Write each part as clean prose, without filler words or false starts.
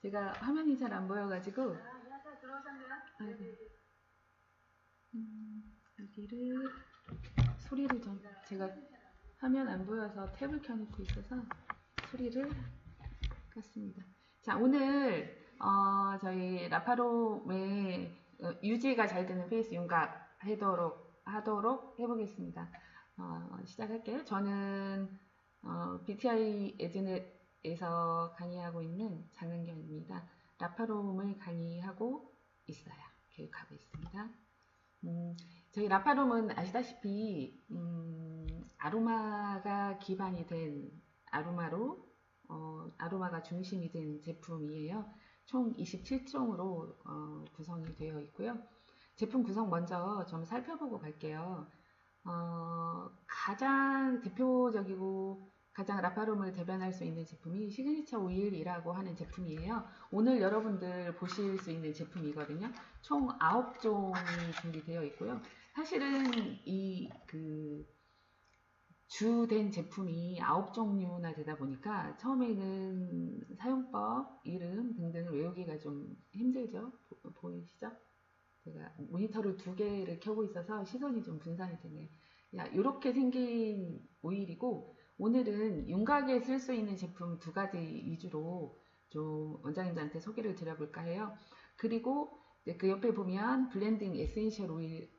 제가 화면이 잘 안 보여가지고. 여기를 소리를 좀 제가 화면 안 보여서 탭을 켜놓고 있어서 소리를 껐습니다. 자, 오늘 저희 라파롬의 유지가 잘 되는 페이스 윤곽 하도록 해보겠습니다. 시작할게요. 저는 BTI 에즈넷에서 강의하고 있는 장은경입니다. 라파롬을 강의하고 있어요. 교육하고 있습니다. 저희 라파롬은 아시다시피 아로마가 기반이 된 아로마가 중심이 된 제품이에요. 총 27종으로 구성이 되어 있고요. 제품 구성 먼저 좀 살펴보고 갈게요. 가장 대표적이고 가장 라파롬을 대변할 수 있는 제품이 시그니처 오일이라고 하는 제품이에요. 오늘 여러분들 보실 수 있는 제품이거든요. 총 9종이 준비되어 있고요. 사실은 주된 제품이 9종류나 되다 보니까 처음에는 사용법, 이름 등등을 외우기가 좀 힘들죠. 보이시죠? 제가 모니터를 2개를 켜고 있어서 시선이 좀 분산이 되네요. 이렇게 생긴 오일이고, 오늘은 윤곽에 쓸 수 있는 제품 2가지 위주로 좀 원장님들한테 소개를 드려볼까 해요. 그리고 그 옆에 보면 블렌딩 에센셜 오일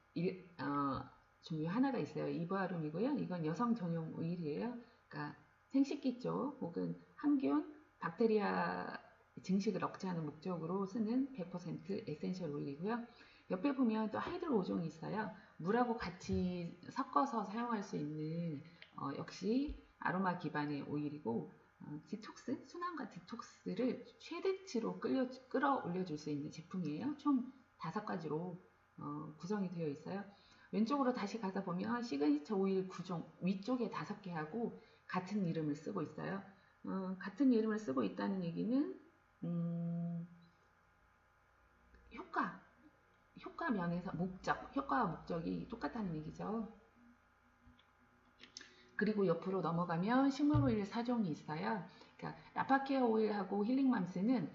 종류 하나가 있어요. 이브아룸이고요. 이건 여성 전용 오일이에요. 그러니까 생식기 쪽 혹은 항균, 박테리아 증식을 억제하는 목적으로 쓰는 100% 에센셜 오일이고요. 옆에 보면 또 하이드로 5종이 있어요. 물하고 같이 섞어서 사용할 수 있는 역시 아로마 기반의 오일이고, 디톡스, 순환과 디톡스를 최대치로 끌어올려 줄 수 있는 제품이에요. 총 5가지로 구성이 되어 있어요. 왼쪽으로 다시 가서 보면 시그니처 오일 9종, 위쪽에 5개 하고 같은 이름을 쓰고 있어요. 같은 이름을 쓰고 있다는 얘기는 효과 면에서 효과와 목적이 똑같다는 얘기죠. 그리고 옆으로 넘어가면 식물 오일 4종이 있어요. 그러니까 라파케어 오일하고 힐링맘스는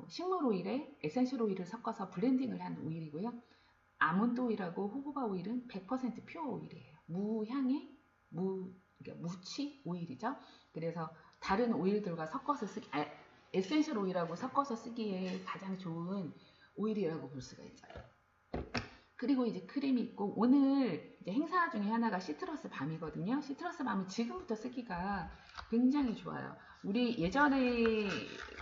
식물 오일에 에센셜 오일을 섞어서 블렌딩을 한 오일이고요. 아몬드 오일하고 호호바 오일은 100% 퓨어 오일이에요. 무향의 그러니까 무취 오일이죠. 그래서 다른 오일들과 섞어서 에센셜 오일하고 섞어서 쓰기에 가장 좋은 오일이라고 볼 수가 있죠. 그리고 이제 크림이 있고, 오늘 이제 행사 중에 하나가 시트러스 밤이거든요. 시트러스 밤은 지금부터 쓰기가 굉장히 좋아요. 예전에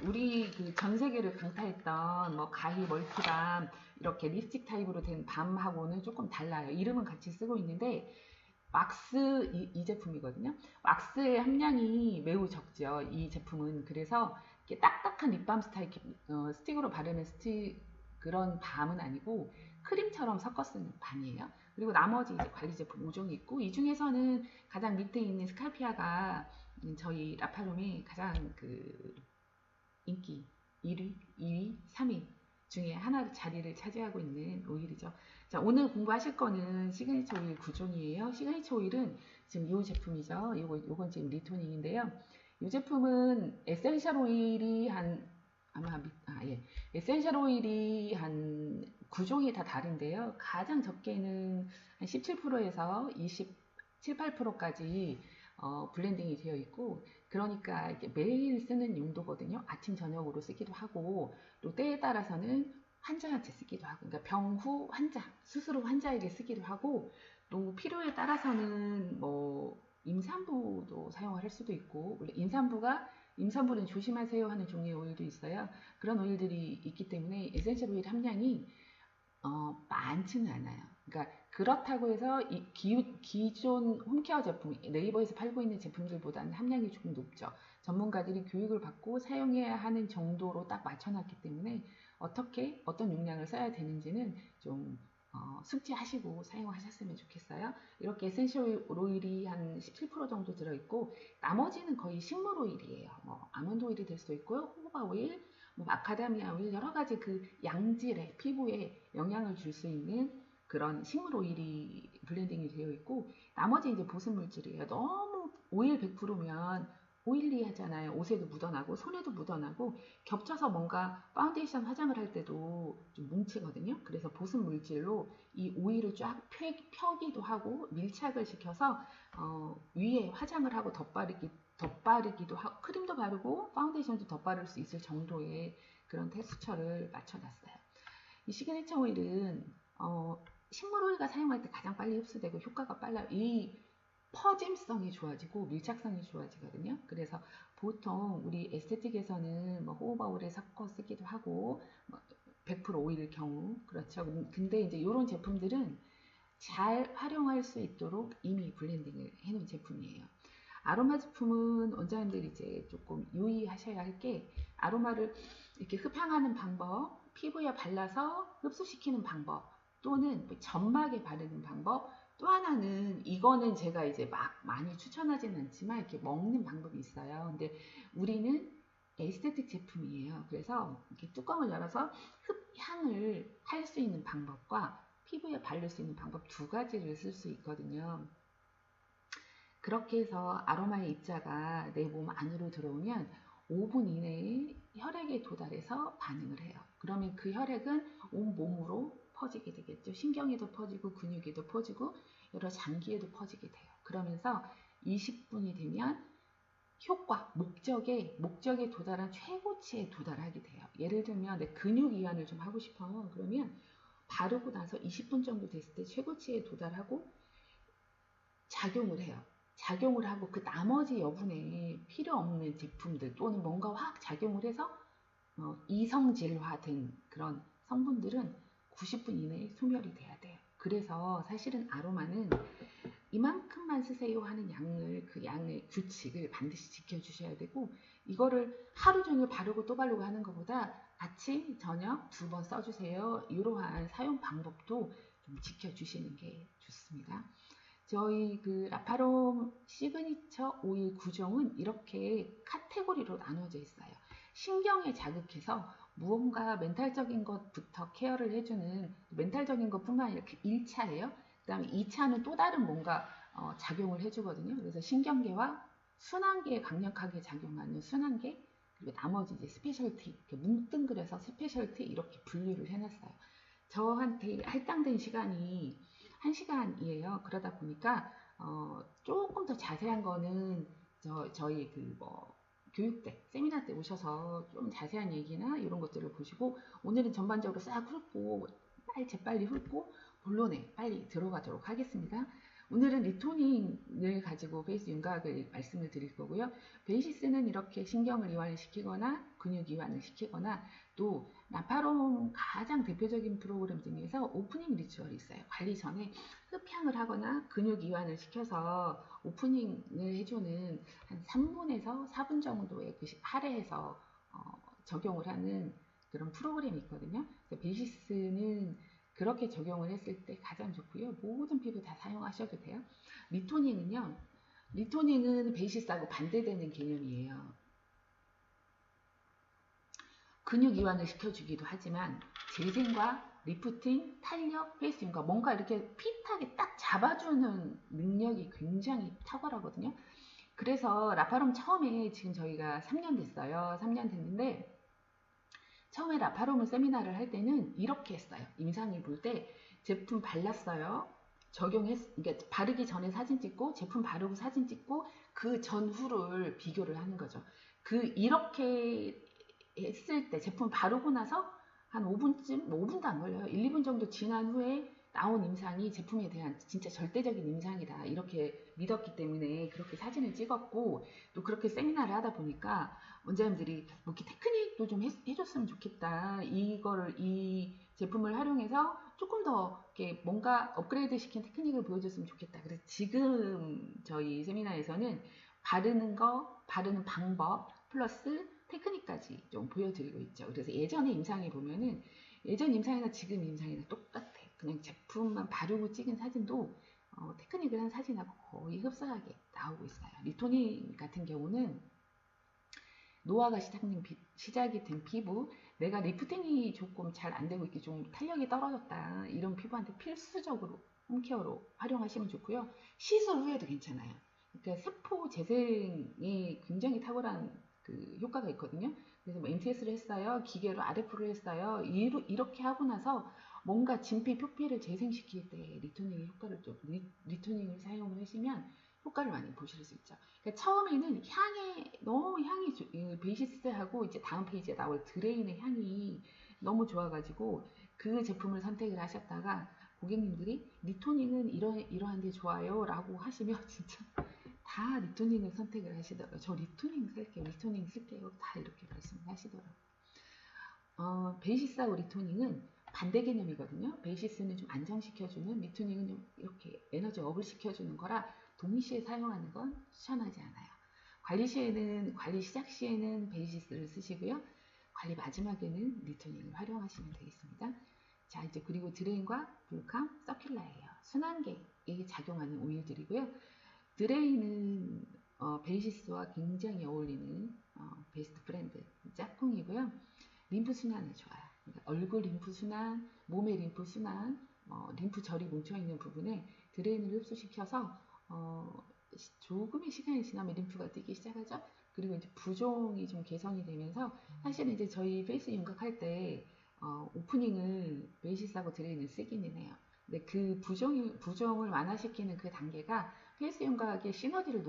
우리 그 전 세계를 강타했던 뭐 가히 멀티밤 이렇게 립스틱 타입으로 된 밤하고는 조금 달라요. 이름은 같이 쓰고 있는데 왁스 이 제품이거든요. 왁스의 함량이 매우 적죠. 이 제품은. 그래서 이렇게 딱딱한 립밤 스타일 스틱으로 바르는 그런 밤은 아니고 크림처럼 섞어 쓰는 밤이에요. 그리고 나머지 이제 관리 제품 5종이 있고, 이 중에서는 가장 밑에 있는 스칼피아가 저희 라파롬의 가장 인기 1위, 2위, 3위 중에 하나 자리를 차지하고 있는 오일이죠. 자, 오늘 공부하실 거는 시그니처 오일 9종이에요. 시그니처 오일은 지금 이 제품이죠. 요건 지금 리토닝인데요. 이 제품은 에센셜 오일이 에센셜 오일이 한 9종이 다 다른데요. 가장 적게는 한 17%에서 27, 8%까지 블렌딩이 되어 있고, 그러니까 이게 매일 쓰는 용도거든요. 아침 저녁으로 쓰기도 하고, 또 때에 따라서는 환자한테 쓰기도 하고, 그러니까 병후 환자, 수술 후 환자에게 쓰기도 하고, 또 필요에 따라서는 뭐 임산부도 사용을 할 수도 있고, 임산부는 조심하세요 하는 종류의 오일도 있어요. 그런 오일들이 있기 때문에 에센셜 오일 함량이 많지는 않아요. 그러니까 그렇다고 해서 기존 홈케어 제품, 네이버에서 팔고 있는 제품들보다는 함량이 조금 높죠. 전문가들이 교육을 받고 사용해야 하는 정도로 딱 맞춰놨기 때문에 어떤 용량을 써야 되는지는 좀 숙지하시고 사용하셨으면 좋겠어요. 이렇게 에센셜 오일이 한 17% 정도 들어있고, 나머지는 거의 식물 오일이에요. 뭐 아몬드 오일이 될 수도 있고요. 호호바 오일, 뭐 마카다미아 오일, 여러 가지 양질의 피부에 영향을 줄 수 있는 그런 식물 오일이 블렌딩이 되어 있고, 나머지 이제 보습 물질이에요. 너무 오일 100%면 오일리 하잖아요. 옷에도 묻어나고 손에도 묻어나고 겹쳐서 뭔가 파운데이션 화장을 할 때도 좀 뭉치거든요. 그래서 보습 물질로 이 오일을 쫙 펴기도 하고 밀착을 시켜서 위에 화장을 하고 덧바르기도 하고 크림도 바르고 파운데이션도 덧바를 수 있을 정도의 그런 텍스처를 맞춰놨어요. 이 시그니처 오일은 식물 오일과 사용할 때 가장 빨리 흡수되고 효과가 빨라요. 이 퍼짐성이 좋아지고 밀착성이 좋아지거든요. 그래서 보통 우리 에스테틱에서는 뭐 호호바 오일에 섞어 쓰기도 하고 100% 오일일 경우 그렇죠. 근데 이제 이런 제품들은 잘 활용할 수 있도록 이미 블렌딩을 해놓은 제품이에요. 아로마 제품은 원장님들 이제 조금 유의하셔야 할 게 아로마를 이렇게 흡향하는 방법, 피부에 발라서 흡수시키는 방법, 또는 점막에 바르는 방법, 또 하나는 이거는 제가 이제 막 많이 추천하지는 않지만 이렇게 먹는 방법이 있어요. 근데 우리는 에스테틱 제품이에요. 그래서 이렇게 뚜껑을 열어서 흡향을 할 수 있는 방법과 피부에 바를 수 있는 방법 두 가지를 쓸 수 있거든요. 그렇게 해서 아로마의 입자가 내 몸 안으로 들어오면 5분 이내에 혈액에 도달해서 반응을 해요. 그러면 그 혈액은 온 몸으로 퍼지게 되겠죠. 신경에도 퍼지고 근육에도 퍼지고 여러 장기에도 퍼지게 돼요. 그러면서 20분이 되면 효과, 목적에 도달한 최고치에 도달하게 돼요. 예를 들면 내 근육 이완을 좀 하고 싶어요. 그러면 바르고 나서 20분 정도 됐을 때 최고치에 도달하고 작용을 해요. 작용을 하고 그 나머지 여분의 필요 없는 제품들 또는 뭔가 화학 작용을 해서 이성질화된 그런 성분들은 90분 이내에 소멸이 돼야 돼요. 그래서 사실은 아로마는 이만큼만 쓰세요 하는 그 양의 규칙을 반드시 지켜주셔야 되고, 이거를 하루 종일 바르고 또 바르고 하는 것보다 아침, 저녁 2번 써주세요. 이러한 사용 방법도 좀 지켜주시는 게 좋습니다. 저희 그 라파롬 시그니처 오일 구종은 이렇게 카테고리로 나눠져 있어요. 신경에 자극해서 무언가 멘탈적인 것부터 케어를 해주는, 멘탈적인 것뿐만 아니라 1차예요. 그 다음에 2차는 또 다른 뭔가 작용을 해주거든요. 그래서 신경계와 순환계에 강력하게 작용하는 순환계, 그리고 나머지 이제 스페셜티, 이렇게 뭉뚱그려서 스페셜티 이렇게 분류를 해놨어요. 저한테 할당된 시간이 1시간이에요. 그러다 보니까 조금 더 자세한 거는 저희 교육대, 세미나 때 오셔서 좀 자세한 얘기나 이런 것들을 보시고, 오늘은 전반적으로 싹 훑고 재빨리 훑고 본론에 빨리 들어가도록 하겠습니다. 오늘은 리토닝을 가지고 베이스 윤곽을 말씀을 드릴 거고요. 베이시스는 이렇게 신경을 이완을 시키거나 근육 이완을 시키거나, 또 라파롬 가장 대표적인 프로그램 중에서 오프닝 리추얼이 있어요. 관리 전에 흡향을 하거나 근육 이완을 시켜서 오프닝을 해주는 한 3분에서 4분 정도의 그 할애해서 적용을 하는 그런 프로그램이 있거든요. 그래서 베이시스는 그렇게 적용을 했을 때 가장 좋고요. 모든 피부 다 사용하셔도 돼요. 리토닝은 베이시스하고 반대되는 개념이에요. 근육 이완을 시켜주기도 하지만 재생과 리프팅, 탄력, 페이스 윤곽, 뭔가 이렇게 핏하게 딱 잡아주는 능력이 굉장히 탁월하거든요. 그래서 라파롬 처음에 지금 저희가 3년 됐어요. 3년 됐는데 처음에 라파롬을 세미나를 할 때는 이렇게 했어요. 임상을 볼 때 제품 발랐어요. 그러니까 바르기 전에 사진 찍고 제품 바르고 사진 찍고 그 전후를 비교를 하는 거죠. 이렇게 했을 때 제품 바르고 나서 한 5분쯤, 5분도 안 걸려요. 1, 2분 정도 지난 후에 나온 임상이 제품에 대한 진짜 절대적인 임상이다 이렇게 믿었기 때문에 그렇게 사진을 찍었고, 또 그렇게 세미나를 하다 보니까 원장님들이 뭐 이렇게 테크닉도 좀 해줬으면 좋겠다, 이 제품을 활용해서 조금 더 이렇게 뭔가 업그레이드 시킨 테크닉을 보여줬으면 좋겠다. 그래서 지금 저희 세미나에서는 바르는 방법 플러스 테크닉까지 좀 보여드리고 있죠. 그래서 예전에 임상에 보면은 예전 임상이나 지금 임상이나 똑같아. 그냥 제품만 바르고 찍은 사진도 테크닉을 한 사진하고 거의 흡사하게 나오고 있어요. 리토닝 같은 경우는 노화가 시작이 된 피부, 내가 리프팅이 조금 잘 안 되고 있게 좀 탄력이 떨어졌다 이런 피부한테 필수적으로 홈케어로 활용하시면 좋고요. 시술 후에도 괜찮아요. 그러니까 세포 재생이 굉장히 탁월한 그 효과가 있거든요. 그래서 뭐 MTS를 했어요, 기계로 RF를 했어요. 이렇게 하고 나서 뭔가 진피 표피를 재생시킬 때 리토닝의 효과를 좀 리토닝을 사용을 하시면 효과를 많이 보실 수 있죠. 그러니까 처음에는 너무 향이 베이시스하고 이제 다음 페이지에 나올 드레인의 향이 너무 좋아가지고 그 제품을 선택을 하셨다가 고객님들이 리토닝은 이러한데 좋아요 라고 하시면 진짜 다 리토닝을 선택을 하시더라고요. 저 리토닝 쓸게요. 리토닝 쓸게요. 다 이렇게 말씀을 하시더라고요. 베이시스하고 리토닝은 반대 개념이거든요. 베이시스는 좀 안정시켜주는, 리토닝은 좀 이렇게 에너지 업을 시켜주는 거라 동시에 사용하는 건 추천하지 않아요. 관리 시작 시에는 베이시스를 쓰시고요. 관리 마지막에는 리토닝을 활용하시면 되겠습니다. 자, 이제 그리고 드레인과 블루캄, 서큘라예요. 순환계에 작용하는 오일들이고요. 드레인은 베이시스와 굉장히 어울리는 베스트 프렌드 짝꿍이고요. 림프 순환에 좋아요. 그러니까 얼굴 림프 순환, 몸의 림프 순환, 림프절이 뭉쳐있는 부분에 드레인을 흡수시켜서 조금의 시간이 지나면 림프가 뛰기 시작하죠. 그리고 이제 부종이 좀 개선이 되면서 사실은 이제 저희 페이스 윤곽할 때 오프닝을 베이시스하고 드레인을 쓰기는 해요. 근데 그 부종을 완화시키는 그 단계가 페이스 윤곽의 시너지를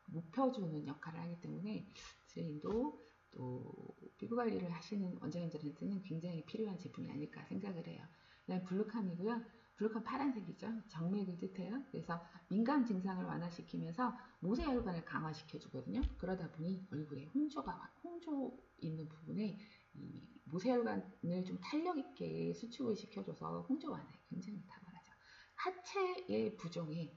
높여주는 역할을 하기 때문에 드레인도 또 피부 관리를 하시는 원장님들한테는 굉장히 필요한 제품이 아닐까 생각을 해요. 그다음 블루캄이고요. 블루캄 파란색이죠. 정맥을 뜻해요. 그래서 민감 증상을 완화시키면서 모세혈관을 강화시켜주거든요. 그러다 보니 얼굴에 홍조 있는 부분에 이 모세혈관을 좀 탄력 있게 수축을 시켜줘서 홍조 완화에 굉장히 탁월하죠. 하체의 부종에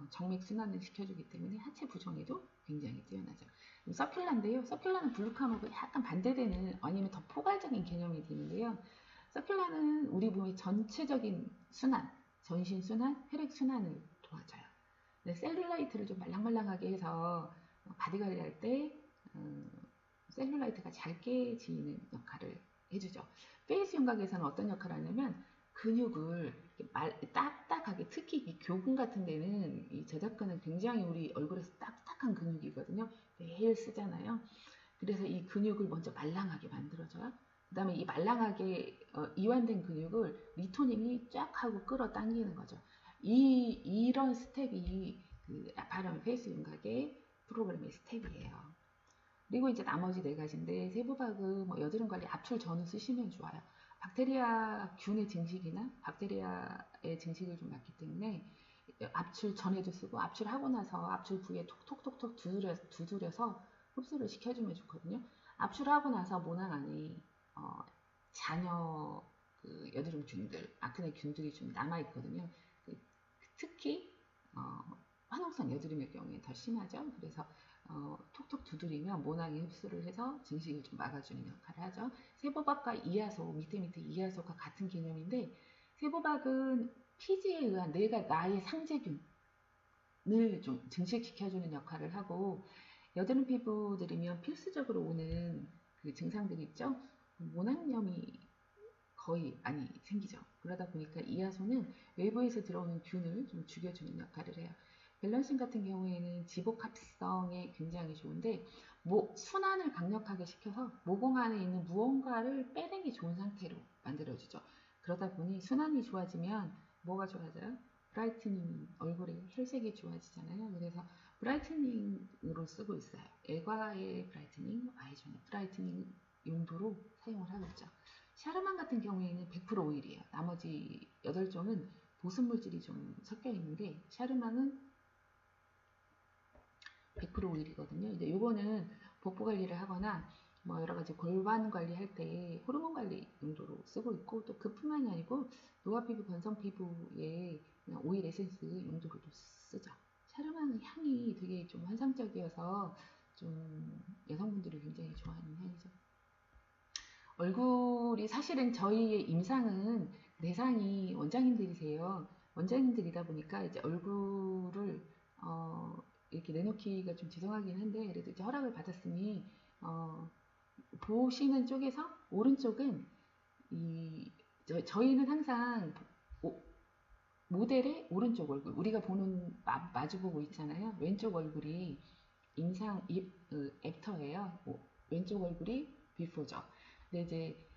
정맥 순환을 시켜주기 때문에 하체 부종에도 굉장히 뛰어나죠. 서큘라인데요. 서큘라는 블루캄하고 약간 반대되는 아니면 더 포괄적인 개념이 되는데요. 서큘라는 우리 몸의 전체적인 순환, 전신 순환, 혈액 순환을 도와줘요. 셀룰라이트를 좀 말랑말랑하게 해서 바디 관리할 때 셀룰라이트가 잘 깨지는 역할을 해주죠. 페이스 윤곽에서는 어떤 역할을 하냐면 근육을 딱딱하게, 특히 이 교근 같은 데는 이 제작근은 굉장히 우리 얼굴에서 딱딱한 근육이거든요. 매일 쓰잖아요. 그래서 이 근육을 먼저 말랑하게 만들어줘요. 그 다음에 이 말랑하게 이완된 근육을 리토닝이 쫙 하고 끌어당기는 거죠. 이런 스텝이 그 바람 페이스 윤곽의 프로그램의 스텝이에요. 그리고 이제 나머지 네 가지인데 세부박은 뭐 여드름 관리 압출 전후 쓰시면 좋아요. 박테리아 균의 증식이나 박테리아의 증식을 좀 막기 때문에 압출 전에도 쓰고 압출하고 나서 압출 부위에 톡톡톡톡 두드려서 흡수를 시켜주면 좋거든요. 압출하고 나서 모낭 안에 잔여 그 여드름 균들, 아크네 균들이 좀 남아 있거든요. 특히 화농성 여드름의 경우에 더 심하죠. 그래서 톡톡 두드리면 모낭이 흡수를 해서 증식을 좀 막아주는 역할을 하죠. 세부박과 이하소, 밑에 이하소가 같은 개념인데 세부박은 피지에 의한 나의 상재균을 좀 증식시켜주는 역할을 하고 여드름 피부들이면 필수적으로 오는 그 증상들이 있죠. 모낭염이 거의 많이 생기죠. 그러다 보니까 이하소는 외부에서 들어오는 균을 좀 죽여주는 역할을 해요. 밸런싱 같은 경우에는 지복합성에 굉장히 좋은데 순환을 강력하게 시켜서 모공 안에 있는 무언가를 빼내기 좋은 상태로 만들어주죠. 그러다 보니 순환이 좋아지면 뭐가 좋아져요? 브라이트닝, 얼굴의 혈색이 좋아지잖아요. 그래서 브라이트닝으로 쓰고 있어요. 엘과의 브라이트닝, 아이존의 브라이트닝 용도로 사용을 하고 있죠. 샤르만 같은 경우에는 100% 오일이에요. 나머지 8종은 보습 물질이 좀 섞여 있는데 샤르만은 100% 오일이거든요. 이제 요거는 복부 관리를 하거나 뭐 여러 가지 골반 관리할 때 호르몬 관리 용도로 쓰고 있고 또 그뿐만이 아니고 노화 피부, 건성 피부에 오일 에센스 용도로도 쓰죠. 샤르만은 향이 되게 좀 환상적이어서 좀 여성분들이 굉장히 좋아하는 향이죠. 얼굴이 사실은 저희의 임상은 내상이 원장님들이세요. 원장님들이다 보니까 이제 얼굴을 이렇게 내놓기가 좀 죄송하긴 한데 그래도 이제 허락을 받았으니 보시는 쪽에서 오른쪽은 저희는 항상 모델의 오른쪽 얼굴, 우리가 보는 마주보고 있잖아요. 왼쪽 얼굴이 인상 애프터예요. 왼쪽 얼굴이 비포죠. 근데 이제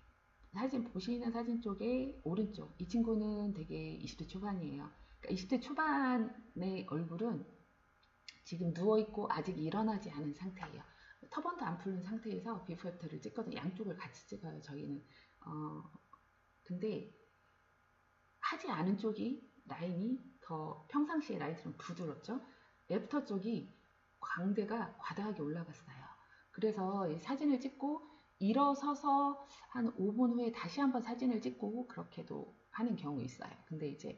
사진 보시는 사진 쪽에 오른쪽 이 친구는 되게 20대 초반이에요. 그러니까 20대 초반의 얼굴은 지금 누워있고 아직 일어나지 않은 상태예요. 터번도 안 풀린 상태에서 비포 애프터를 찍거든요. 양쪽을 같이 찍어요, 저희는. 근데 하지 않은 쪽이 라인이 더 평상시의 라인처럼 부드럽죠. 애프터 쪽이 광대가 과다하게 올라갔어요. 그래서 이 사진을 찍고 일어서서 한 5분 후에 다시 한번 사진을 찍고 그렇게도 하는 경우 있어요. 근데 이제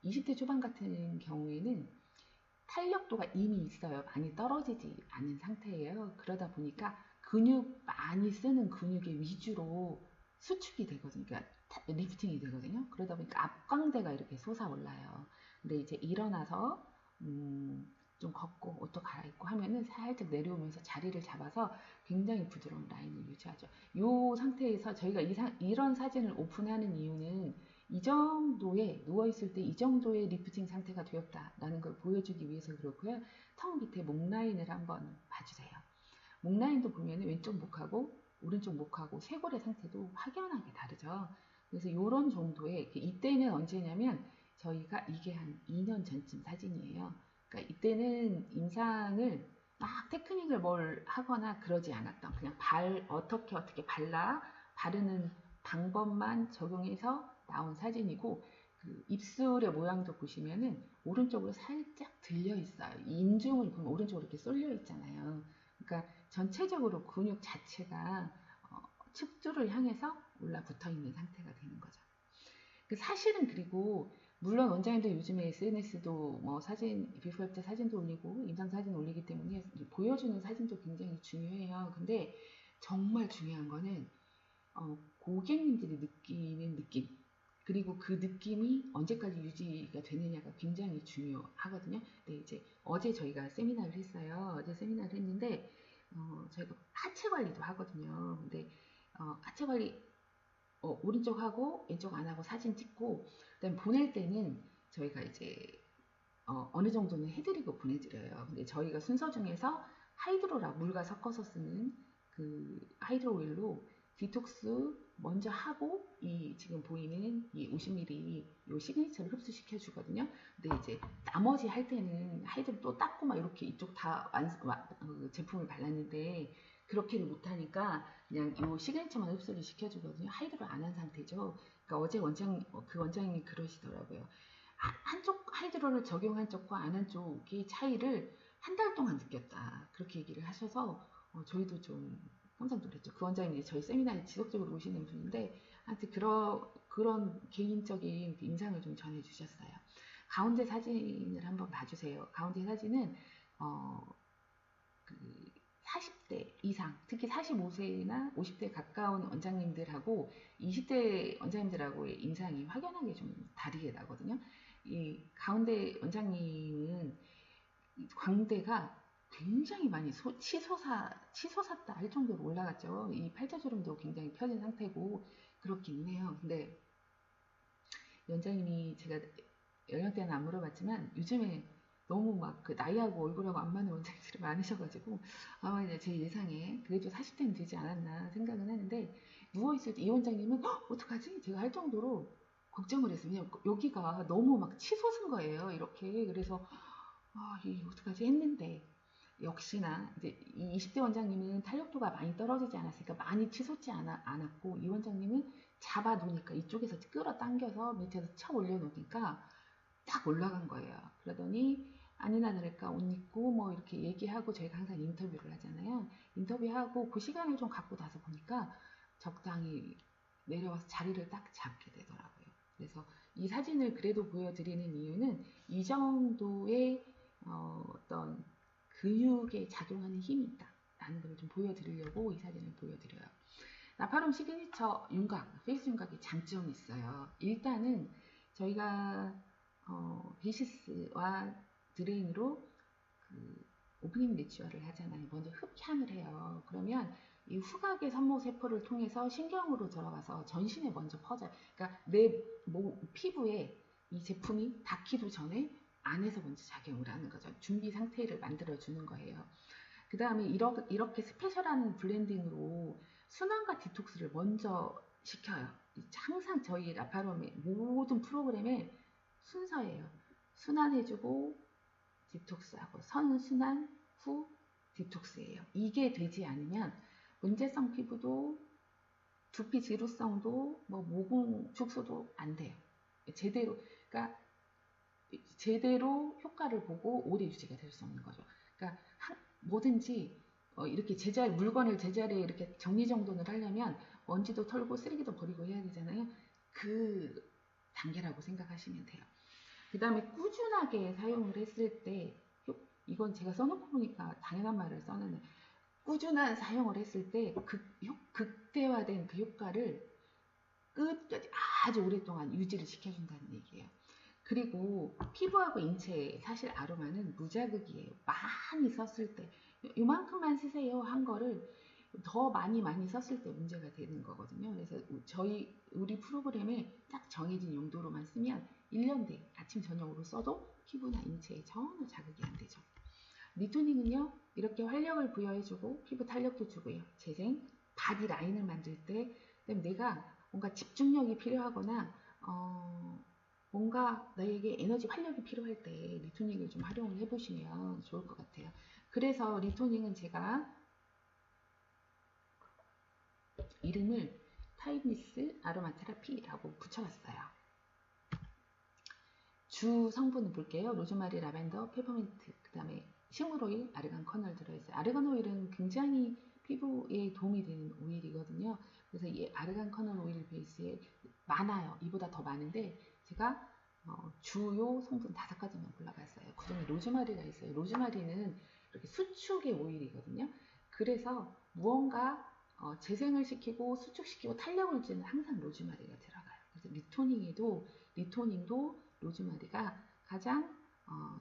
20대 초반 같은 경우에는 탄력도가 이미 있어요. 많이 떨어지지 않은 상태예요. 그러다 보니까 근육 많이 쓰는 근육의 위주로 수축이 되거든요. 그러니까 리프팅이 되거든요. 그러다 보니까 앞광대가 이렇게 솟아올라요. 근데 이제 일어나서 좀 걷고 옷도 갈아입고 하면은 살짝 내려오면서 자리를 잡아서 굉장히 부드러운 라인을 유지하죠. 이 상태에서 저희가 이런 사진을 오픈하는 이유는 이 정도의 누워있을 때 이 정도의 리프팅 상태가 되었다라는 걸 보여주기 위해서 그렇고요. 턱 밑에 목 라인을 한번 봐주세요. 목 라인도 보면 왼쪽 목하고 오른쪽 목하고 쇄골의 상태도 확연하게 다르죠. 그래서 이런 정도의 이때는 언제냐면 저희가 이게 한 2년 전쯤 사진이에요. 그러니까 이때는 인상을 막 테크닉을 뭘 하거나 그러지 않았던 그냥 어떻게 발라 바르는 방법만 적용해서 나온 사진이고 그 입술의 모양도 보시면은 오른쪽으로 살짝 들려 있어요. 인중을 보면 오른쪽으로 이렇게 쏠려 있잖아요. 그러니까 전체적으로 근육 자체가 척추를 향해서 올라붙어 있는 상태가 되는 거죠. 사실은 그리고 물론 원장님도 요즘에 SNS도 뭐 사진 비포 애프터 사진도 올리고 임상 사진 올리기 때문에 보여주는 사진도 굉장히 중요해요. 근데 정말 중요한 거는 고객님들이 느끼는 느낌 그리고 그 느낌이 언제까지 유지가 되느냐가 굉장히 중요하거든요. 근데 이제 어제 저희가 세미나를 했어요. 어제 세미나를 했는데 저희가 하체 관리도 하거든요. 근데 하체 관리 오른쪽 하고 왼쪽 안 하고 사진 찍고 그다음에 보낼 때는 저희가 이제 어느 정도는 해드리고 보내드려요. 근데 저희가 순서 중에서 하이드로라 물과 섞어서 쓰는 그 하이드로 오일로 디톡스 먼저 하고 이 지금 보이는 이 50ml 요 시그니처를 흡수시켜 주거든요. 근데 이제 나머지 할 때는 하이드로 또 닦고 막 이렇게 이쪽 다 제품을 발랐는데 그렇게는 못하니까 그냥 요 시그니처만 흡수를 시켜주거든요. 하이드로 안 한 상태죠. 그러니까 어제 그 원장님이 그러시더라고요. 한쪽 하이드로를 적용한 쪽과 안 한 쪽의 차이를 한 달 동안 느꼈다. 그렇게 얘기를 하셔서 저희도 좀 깜짝 놀랐죠. 그 원장님이 저희 세미나에 지속적으로 오시는 분인데 하여튼 그런 개인적인 인상을 좀 전해주셨어요. 가운데 사진을 한번 봐주세요. 가운데 사진은 그 40대 이상, 특히 45세나 50대 가까운 원장님들하고 20대 원장님들하고의 인상이 확연하게 좀 다르게 나거든요. 이 가운데 원장님은 광대가 굉장히 많이 치솟았다 할 정도로 올라갔죠. 이 팔자주름도 굉장히 펴진 상태고 그렇긴 해요. 근데 원장님이 제가 연령대는 안 물어봤지만 요즘에 너무 막 그 나이하고 얼굴하고 안 맞는 원장님들이 많으셔가지고 아마 이제 제 예상에 그래도 40대는 되지 않았나 생각은 하는데 누워있을 때 이 원장님은 어떡하지? 제가 할 정도로 걱정을 했어요. 왜냐면 여기가 너무 막 치솟은 거예요. 이렇게 그래서 이 어떡하지 했는데 역시나 이제 이 20대 원장님은 탄력도가 많이 떨어지지 않았으니까 많이 치솟지 않았고 이 원장님은 잡아 놓으니까 이쪽에서 끌어당겨서 밑에서 쳐 올려놓으니까 딱 올라간 거예요. 그러더니 아니나 다를까 옷 입고 뭐 이렇게 얘기하고 저희가 항상 인터뷰를 하잖아요. 인터뷰하고 그 시간을 좀 갖고 나서 보니까 적당히 내려와서 자리를 딱 잡게 되더라고요. 그래서 이 사진을 그래도 보여드리는 이유는 이 정도의 어떤 근육에 작용하는 힘이 있다라는 걸 좀 보여드리려고 이 사진을 보여드려요. 나파롬 시그니처 윤곽, 페이스 윤곽이 장점이 있어요. 일단은 저희가 베이시스와 드레인으로 그 오프닝 내추럴을 하잖아요. 먼저 흡향을 해요. 그러면 이 후각의 선모세포를 통해서 신경으로 들어가서 전신에 먼저 퍼져요. 그러니까 내 피부에 이 제품이 닿기도 전에 안에서 먼저 작용을 하는 거죠. 준비 상태를 만들어주는 거예요. 그 다음에 이렇게 스페셜한 블렌딩으로 순환과 디톡스를 먼저 시켜요. 항상 저희 라파롬의 모든 프로그램의 순서예요. 순환해주고 디톡스하고 선순환 후 디톡스예요. 이게 되지 않으면 문제성 피부도 두피 지루성도 뭐 모공 축소도 안 돼요. 제대로 그러니까 제대로 효과를 보고 오래 유지가 될 수 없는 거죠. 그러니까 뭐든지 이렇게 물건을 제자리에 이렇게 정리정돈을 하려면 먼지도 털고 쓰레기도 버리고 해야 되잖아요. 그 단계라고 생각하시면 돼요. 그 다음에 꾸준하게 사용을 했을 때 이건 제가 써놓고 보니까 당연한 말을 써놨네. 꾸준한 사용을 했을 때 극대화된 그 효과를 끝까지 아주 오랫동안 유지를 시켜준다는 얘기예요. 그리고 피부하고 인체에 사실 아로마는 무자극이에요. 많이 썼을 때 요만큼만 쓰세요 한 거를 더 많이 썼을 때 문제가 되는 거거든요. 그래서 우리 프로그램에 딱 정해진 용도로만 쓰면 1년 뒤 아침 저녁으로 써도 피부나 인체에 전혀 자극이 안 되죠. 리토닝은요 이렇게 활력을 부여해주고 피부 탄력도 주고요. 재생, 바디 라인을 만들 때 내가 뭔가 집중력이 필요하거나 뭔가 나에게 에너지 활력이 필요할 때 리토닝을 좀 활용을 해보시면 좋을 것 같아요. 그래서 리토닝은 제가 이름을 타임리스 아로마 테라피라고 붙여봤어요. 주 성분을 볼게요. 로즈마리, 라벤더, 페퍼민트, 그 다음에 식물오일, 아르간 커널 들어있어요. 아르간 오일은 굉장히 피부에 도움이 되는 오일이거든요. 그래서 이 아르간 커널 오일 베이스에 많아요. 이보다 더 많은데 제가 주요 성분 5가지만 골라봤어요. 그 중에 로즈마리가 있어요. 로즈마리는 이렇게 수축의 오일이거든요. 그래서 무언가 재생을 시키고 수축시키고 탄력을 주는 항상 로즈마리가 들어가요. 그래서 리토닝도 로즈마리가 가장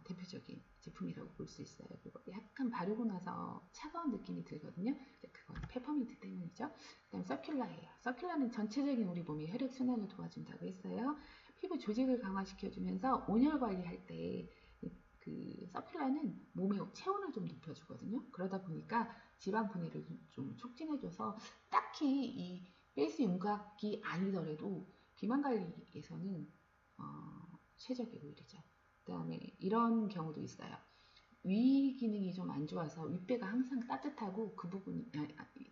대표적인 제품이라고 볼 수 있어요. 그리고 약간 바르고 나서 차가운 느낌이 들거든요. 그건 페퍼민트 때문이죠. 그 다음 서큘라예요. 서큘라는 전체적인 우리 몸의 혈액순환을 도와준다고 했어요. 피부 조직을 강화시켜주면서 온열 관리할 때 그 서큘라는 몸의 체온을 좀 높여주거든요. 그러다 보니까 지방 분해를 좀 촉진해줘서 딱히 이 페이스 윤곽이 아니더라도 비만 관리에서는 최적의 오일이죠. 그 다음에 이런 경우도 있어요. 위 기능이 좀 안 좋아서 윗배가 항상 따뜻하고 그 부분이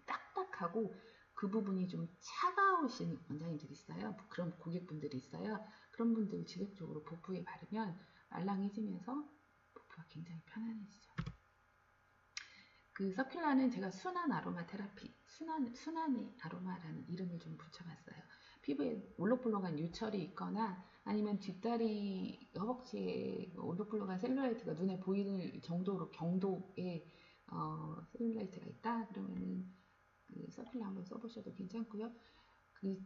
딱딱하고 그 부분이 좀 차가우신 원장님들이 있어요. 그런 고객분들이 있어요. 그런 분들 지속적으로 복부에 바르면 말랑해지면서 복부가 굉장히 편안해지죠. 그 서큘라는 제가 순한 아로마 테라피, 순한의 아로마라는 이름을 좀 붙여봤어요. 피부에 올록볼록한 유철이 있거나 아니면 뒷다리 허벅지에 올록볼록한 셀룰라이트가 눈에 보이는 정도로 경도의 셀룰라이트가 있다 그러면은 그 서큘라 한번 써보셔도 괜찮고요. 그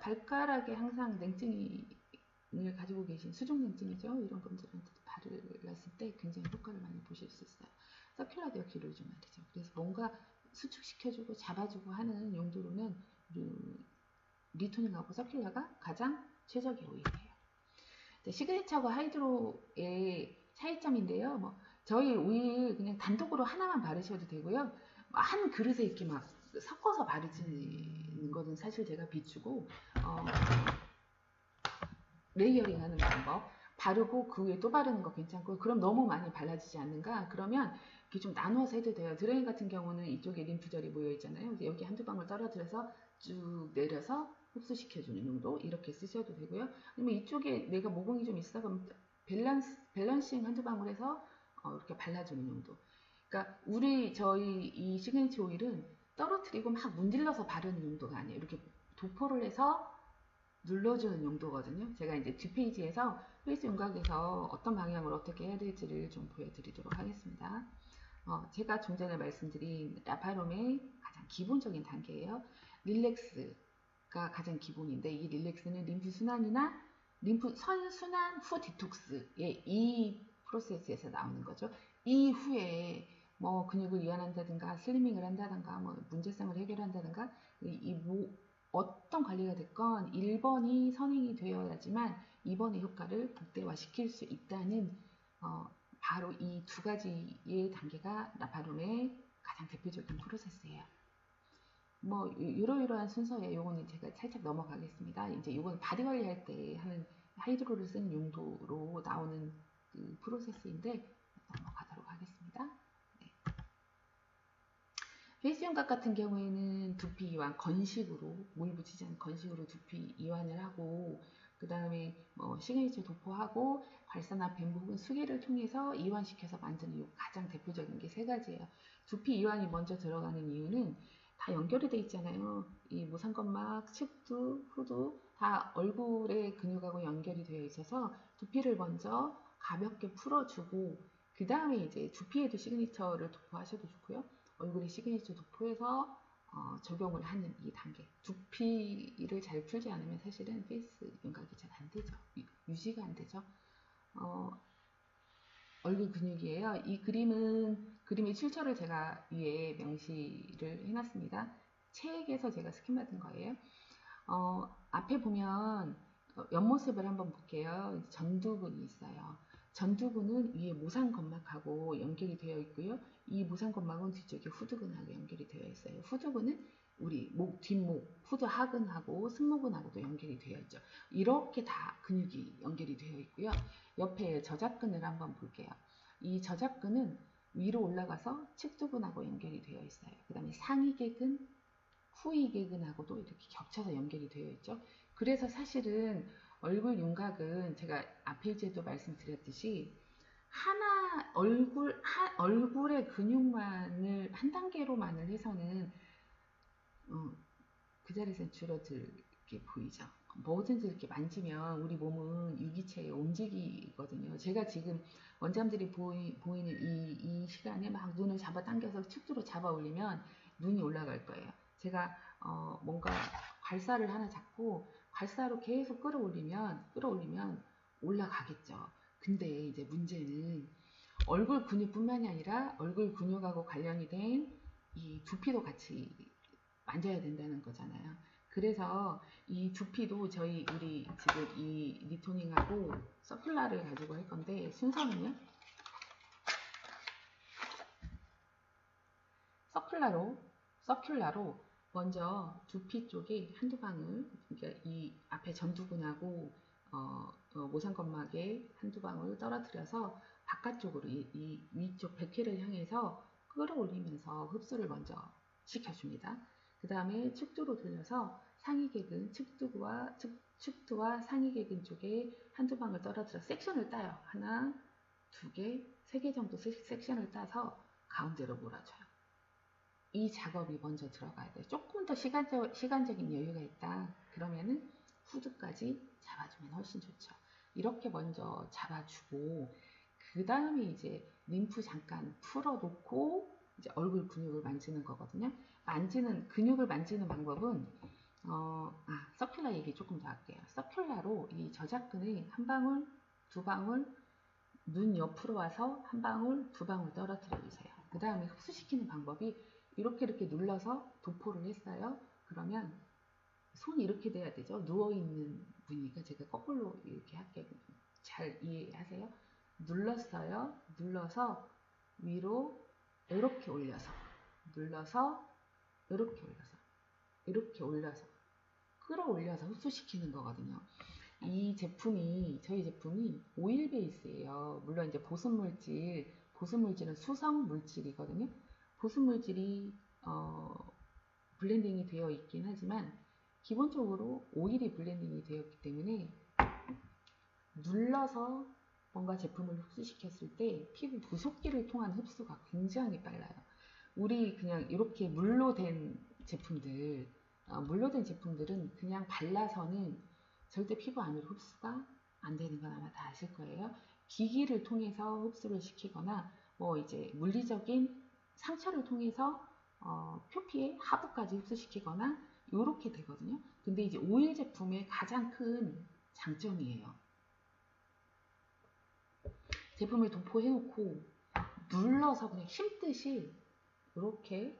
발가락에 항상 냉증을 가지고 계신 수족냉증이죠. 이런 분들한테 바르렀을 때 굉장히 효과를 많이 보실 수 있어요. 서큘라도 역시 로즈마리죠. 그래서 뭔가 수축시켜주고 잡아주고 하는 용도로는 리토닝하고 서큘라가 가장 최적의 오일이에요. 시그니처와 하이드로의 차이점인데요. 저희 오일 그냥 단독으로 하나만 바르셔도 되고요. 한 그릇에 이렇게 막 섞어서 바르지는 거는 사실 제가 비추고 레이어링 하는 방법 바르고 그 위에 또 바르는 거 괜찮고 그럼 너무 많이 발라지지 않는가 그러면 이렇게 좀 나누어서 해도 돼요. 드레인 같은 경우는 이쪽에 림프절이 모여 있잖아요. 여기 한두 방울 떨어뜨려서 쭉 내려서 흡수시켜주는 용도 이렇게 쓰셔도 되고요. 아니면 이쪽에 내가 모공이 좀 있어 그럼 밸런싱 한두 방울 해서 이렇게 발라주는 용도. 그러니까 저희 이 시그니처 오일은 떨어뜨리고 막 문질러서 바르는 용도가 아니에요. 이렇게 도포를 해서 눌러주는 용도거든요. 제가 이제 뒷페이지에서 페이스 윤곽에서 어떤 방향으로 어떻게 해야 될지를 좀 보여드리도록 하겠습니다. 제가 좀 전에 말씀드린 라파롬의 가장 기본적인 단계예요. 릴렉스가 가장 기본인데 이 릴렉스는 림프 순환이나 림프 선순환 후 디톡스의 이 프로세스에서 나오는 거죠. 이후에 뭐 근육을 이완한다든가 슬리밍을 한다든가 뭐 문제성을 해결한다든가 어떤 관리가 됐건 1번이 선행이 되어야지만 2번의 효과를 극대화시킬 수 있다는 바로 이 두 가지의 단계가 나파룸의 가장 대표적인 프로세스예요. 뭐 이러이러한 순서에 요거는 제가 살짝 넘어가겠습니다. 이제 요거는 바디 관리할 때 하는 하이드로를 쓰는 용도로 나오는 그 프로세스인데 넘어가도록 하겠습니다. 네. 페이스 윤곽 같은 경우에는 두피 이완 건식으로 물 묻히지 않은 건식으로 두피 이완을 하고 그 다음에 뭐 시그니처 도포하고 발사나 뱀 혹은 수계를 통해서 이완시켜서 만드는 요 가장 대표적인 게 세 가지예요. 두피 이완이 먼저 들어가는 이유는 다 연결이 돼 있잖아요. 이 모상건막, 측두, 후두 다 얼굴의 근육하고 연결이 되어 있어서 두피를 먼저 가볍게 풀어주고 그 다음에 이제 두피에도 시그니처를 도포하셔도 좋고요. 얼굴에 시그니처 도포해서 적용을 하는 이 단계. 두피를 잘 풀지 않으면 사실은 페이스 윤곽이 잘 안 되죠. 유지가 안 되죠. 얼굴 근육이에요. 이 그림의 출처를 제가 위에 명시를 해놨습니다. 책에서 제가 스킨 받은 거예요. 앞에 보면 옆모습을 한번 볼게요. 전두근이 있어요. 전두근은 위에 모상건막하고 연결이 되어 있고요. 이 모상건막은 뒤쪽에 후두근하고 연결이 되어 있어요. 후두근은 우리 목, 뒷목, 후두 하근하고 승모근하고도 연결이 되어 있죠. 이렇게 다 근육이 연결이 되어 있고요. 옆에 저작근을 한번 볼게요. 이 저작근은 위로 올라가서 측두근하고 연결이 되어 있어요. 그 다음에 상위계근, 후위계근하고도 이렇게 겹쳐서 연결이 되어 있죠. 그래서 사실은 얼굴 윤곽은 제가 앞페이지에도 말씀드렸듯이 얼굴의 근육만을 한 단계로만을 해서는 그 자리에서 줄어들게 보이죠. 뭐든지 이렇게 만지면 우리 몸은 유기체에 움직이거든요. 제가 지금 원장들이 보이는 이 시간에 막 눈을 잡아 당겨서 측두로 잡아 올리면 눈이 올라갈 거예요. 제가 뭔가 괄사를 하나 잡고 괄사로 계속 끌어올리면 올라가겠죠. 근데 이제 문제는 얼굴 근육뿐만이 아니라 얼굴 근육하고 관련이 된 이 두피도 같이 만져야 된다는 거잖아요. 그래서 이 두피도 우리 지금 이 리토닝하고 서큘라를 가지고 할 건데 순서는요. 서큘라로 먼저 두피 쪽에 한두 방울, 그러니까 이 앞에 전두근하고 모상건막에 한두 방울 떨어뜨려서 바깥쪽으로 이 위쪽 백회를 향해서 끌어올리면서 흡수를 먼저 시켜줍니다. 그 다음에 측두로 돌려서 상위계근, 측두와 상위계근 쪽에 한두 방울 떨어뜨려 섹션을 따요. 하나, 두 개, 세 개 정도 섹션을 따서 가운데로 몰아줘요. 이 작업이 먼저 들어가야 돼요. 조금 더 시간적인 여유가 있다. 그러면은 후드까지 잡아주면 훨씬 좋죠. 이렇게 먼저 잡아주고 그 다음에 이제 림프 잠깐 풀어놓고 이제 얼굴 근육을 만지는 거거든요. 근육을 만지는 방법은 서큘라 얘기 조금 더 할게요. 서큘라로 이 저작근의 한 방울, 두 방울 눈 옆으로 와서 한 방울, 두 방울 떨어뜨려 주세요. 그 다음에 흡수시키는 방법이 이렇게 눌러서 도포를 했어요. 그러면 손이 이렇게 돼야 되죠. 누워있는 분이니까 제가 거꾸로 이렇게 할게요. 잘 이해하세요? 눌렀어요. 눌러서 위로 이렇게 올려서 눌러서 이렇게 올려서 끌어올려서 흡수시키는 거거든요. 저희 제품이 오일 베이스예요. 물론 이제 보습물질은 수성 물질이거든요. 보습물질이 블렌딩이 되어 있긴 하지만 기본적으로 오일이 블렌딩이 되었기 때문에 눌러서 뭔가 제품을 흡수시켰을 때 피부 부속기를 통한 흡수가 굉장히 빨라요. 우리 그냥 이렇게 물로 된 제품들은 그냥 발라서는 절대 피부 안으로 흡수가 안 되는 건 아마 다 아실 거예요. 기기를 통해서 흡수를 시키거나 뭐 이제 물리적인 상처를 통해서 표피의 하부까지 흡수시키거나 이렇게 되거든요. 근데 이제 오일 제품의 가장 큰 장점이에요. 제품을 도포해놓고 눌러서 그냥 힘듯이 이렇게